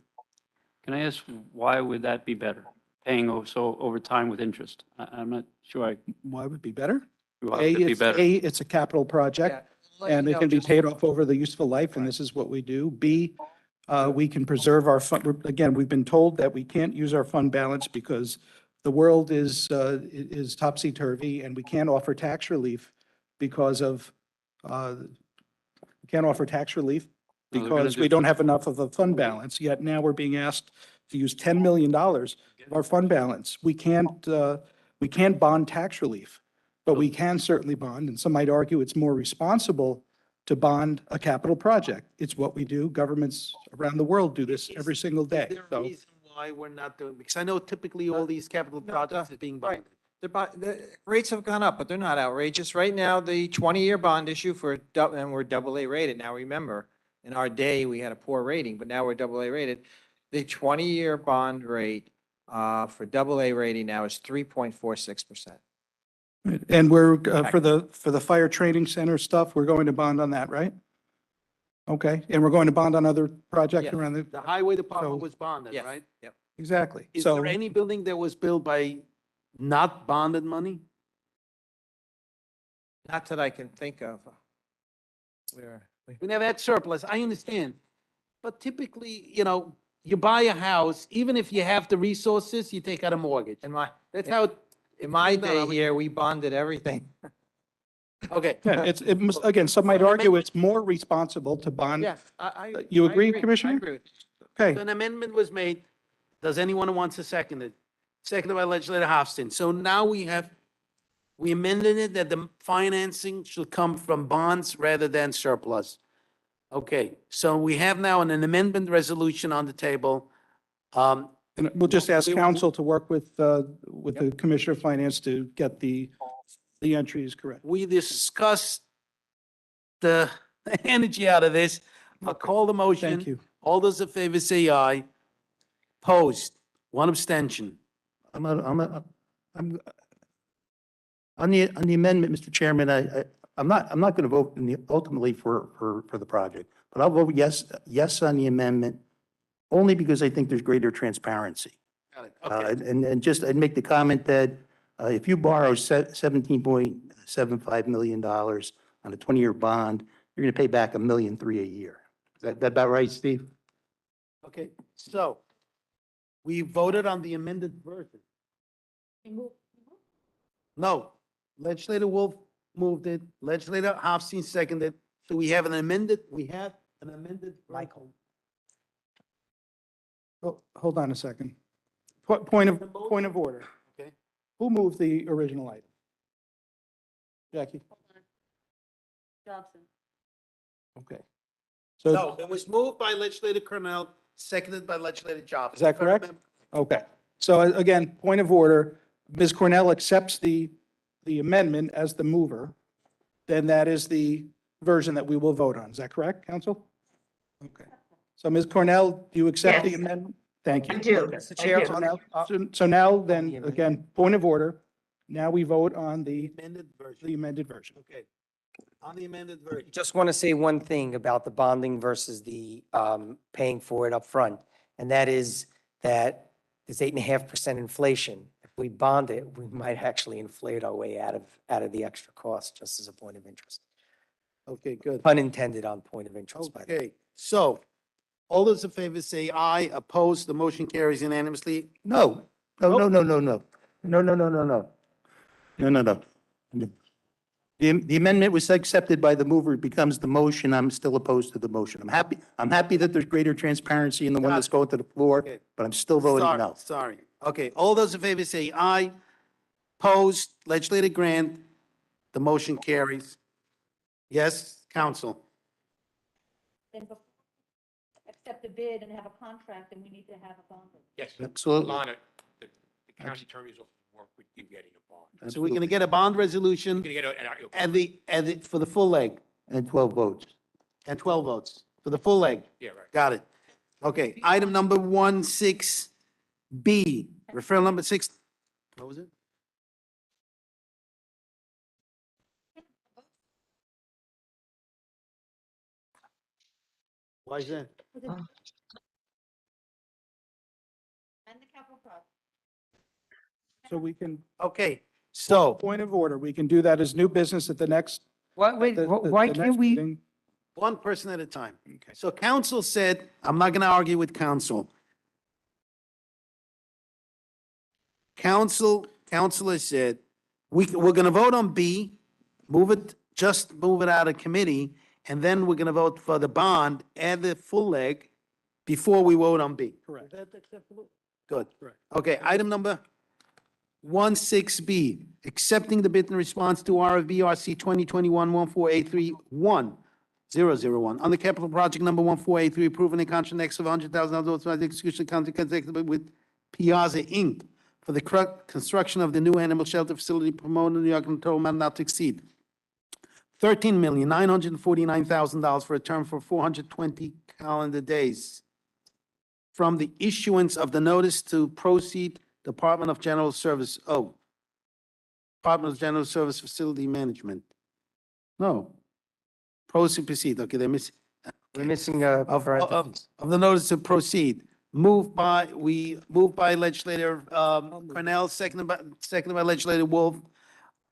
can I ask why would that be better? Paying over time with interest? I'm not sure Why would it be better? why would it be better? It's a capital project, and it can be paid off over the useful life, and this is what we do. B, we can preserve our fund. Again, we've been told that we can't use our fund balance because the world is topsy-turvy, and we can't offer tax relief because of, we can't offer tax relief No, they're gonna because do- we don't have enough of a fund balance, yet now we're being asked to use $10 million of our fund balance. We can't bond tax relief, but we can certainly bond, and some might argue it's more responsible to bond a capital project. It's what we do. Governments around the world do this every single day. Is there a So reason why we're not doing, because I know typically all these capital projects are being bonded. The rates have gone up, but they're not outrageous. Right now, the 20-year bond issue and we're AA rated. Now, remember, in our day, we had a poor rating, but now we're AA rated. The 20-year bond rate for AA rating now is 3.46%. And we're, for the fire training center stuff, we're going to bond on that, right? Okay, and we're going to bond on other projects Yes. around the, The highway department So- was bonded, Yes. right? Yep. exactly. Is So there any building that was built by not bonded money? Not that I can think of. Where? We never had surplus, I understand. But typically, you buy a house, even if you have the resources, you take out a mortgage. That's how, In my No, day I mean- here, we bonded everything. okay. yeah, again, some might argue it's more responsible to bond. Yes, You I agree, Commissioner? I agree with you. Okay, So an amendment was made. Does anyone who wants to second it? Seconded by legislator Hofstein. So now we amended it that the financing should come from bonds rather than surplus. Okay, so we have now an amendment resolution on the table. and we'll just ask we- council to work with the Commissioner of Finance to get the entries correct. We discussed the energy out of this. I'll call the motion. Thank you. All those in favor say aye. Opposed, one abstention. I'm on the amendment, Mr. Chairman, I'm not going to vote ultimately for the project, but I'll vote yes on the amendment only because I think there's greater transparency. Got it. Okay. I'd make the comment that if you borrow $17.75 million on a 20-year bond, you're going to pay back $1.3 million a year. Is that about right, Steve? Okay, so we voted on the amended version. No, legislator Wolf moved it, legislator Hofstein seconded. So we have an amended Michael. Oh, hold on a second. Point of order. Okay. Who moved the original item? Jackie? Johnson. Okay. No, So it was moved by legislator Cornell, seconded by legislator Johnson. is that correct? Okay. So again, point of order, Ms. Cornell accepts the amendment as the mover, then that is the version that we will vote on. Is that correct, council? Okay. So Ms. Cornell, do you accept the Yes. amendment? Thank you. I do. Okay. Mr. Chair, So now then, again, point of order. Now we vote on the Amended version. amended version. Okay. On the amended version. Just want to say one thing about the bonding versus the paying for it up front, and that is that there's 8.5% inflation. If we bond it, we might actually inflate our way out of the extra cost, just as a point of interest. Okay, good. Unintended on point of interest, by the way. Okay, so all those in favor say aye, opposed, the motion carries unanimously. No. The amendment was accepted by the mover, it becomes the motion, I'm still opposed to the motion. I'm happy that there's greater transparency in the one that's going to the floor, Okay. but I'm still voting Sorry, no. Sorry. Okay, all those in favor say aye, opposed, legislator Grant, the motion carries. Yes, council? Then accept the bid and have a contract, and we need to have a bond. Yes. Absolutely. Lana, the county attorneys will work with you getting a bond. So we're gonna get a bond resolution You're gonna get and for the full leg, And 12 votes. and 12 votes, for the full leg. yeah, right. Got it. Okay, item number 16 B, referral number 6, what was it? Why is that? So we can, Okay, so point of order, we can do that as new business at the next. Wait, why the can't next we? meeting. one person at a time. Okay. So council said, I'm not going to argue with council. Councilor said, we're going to vote on B, just move it out of committee, and then we're going to vote for the bond and the full leg before we vote on B. Correct. Is that acceptable? Good. Correct. Okay, item number 16B, accepting the bid in response to RFB RC 2021-14831-001 on the capital project number 1483, approving a contract next of $100,000 authorized execution contract executive with Piazza Inc. for the construction of the new animal shelter facility promoted in New York, and total amount not to exceed $13,949,000 for a term for 420 calendar days. From the issuance of the notice to proceed, Department of General Service, Department of General Service Facility Management. No. Proceed, okay, they're missing. We're missing a Of parentheses. the notice to proceed. Moved by legislator Cornell, seconded by legislator Wolf.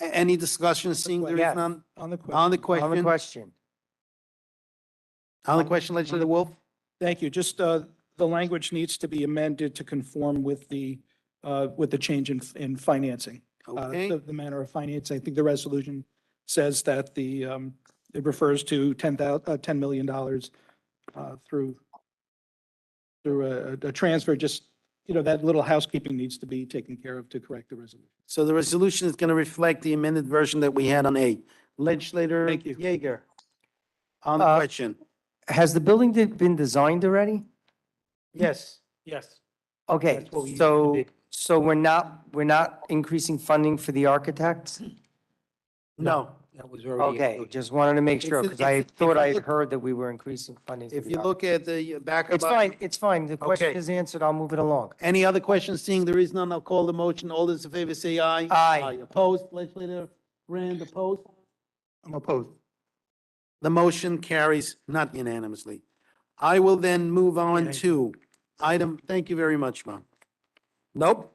Any discussion, seeing there is Yes. none? On the question. On the On the question, question. legislator Wolf? Thank you. Just, the language needs to be amended to conform with the change in financing. Okay. The manner of finance. I think the resolution says that it refers to $10 million through a transfer. Just, that little housekeeping needs to be taken care of to correct the resolution. So the resolution is going to reflect the amended version that we had on A. Legislator Thank you. Yeager. On the question. Has the building been designed already? Yes. Yes. Okay, That's what we so we're not increasing funding for the architects? No. That was already. Okay, just wanted to make sure, If- because I if- thought if you I had look- heard that we were increasing funding. for If the you look at the back of. It's fine. The question Okay. is answered. I'll move it along. Any other questions? Seeing there is none, I'll call the motion. All those in favor say aye. Aye. Opposed? Legislator Rand, opposed? I'm opposed. The motion carries not unanimously. I will then move on to thank you very much, Mom. Nope.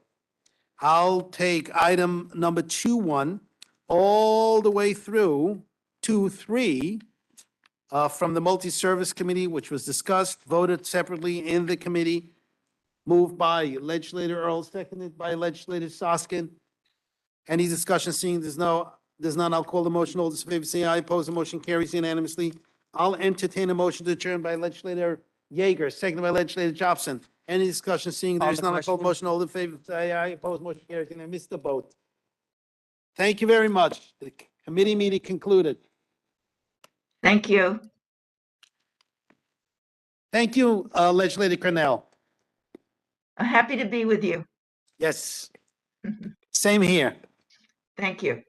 I'll take item number 2-1 all the way through 2-3 from the Multi-Service Committee, which was discussed, voted separately in the committee, moved by legislator Earl, seconded by legislator Soskin. Any discussion? Seeing there's none, I'll call the motion. All those in favor say aye. Opposed, the motion carries unanimously. I'll entertain a motion to adjourn by legislator Yeager, seconded by legislator Jobson. Any discussion? Seeing there's none, I'll call the motion. All in favor say aye. Opposed, motion carries. And I missed the vote. Thank you very much. The committee meeting concluded. Thank you. Thank you, legislator Cornell. I'm happy to be with you. Yes. Same here. Thank you.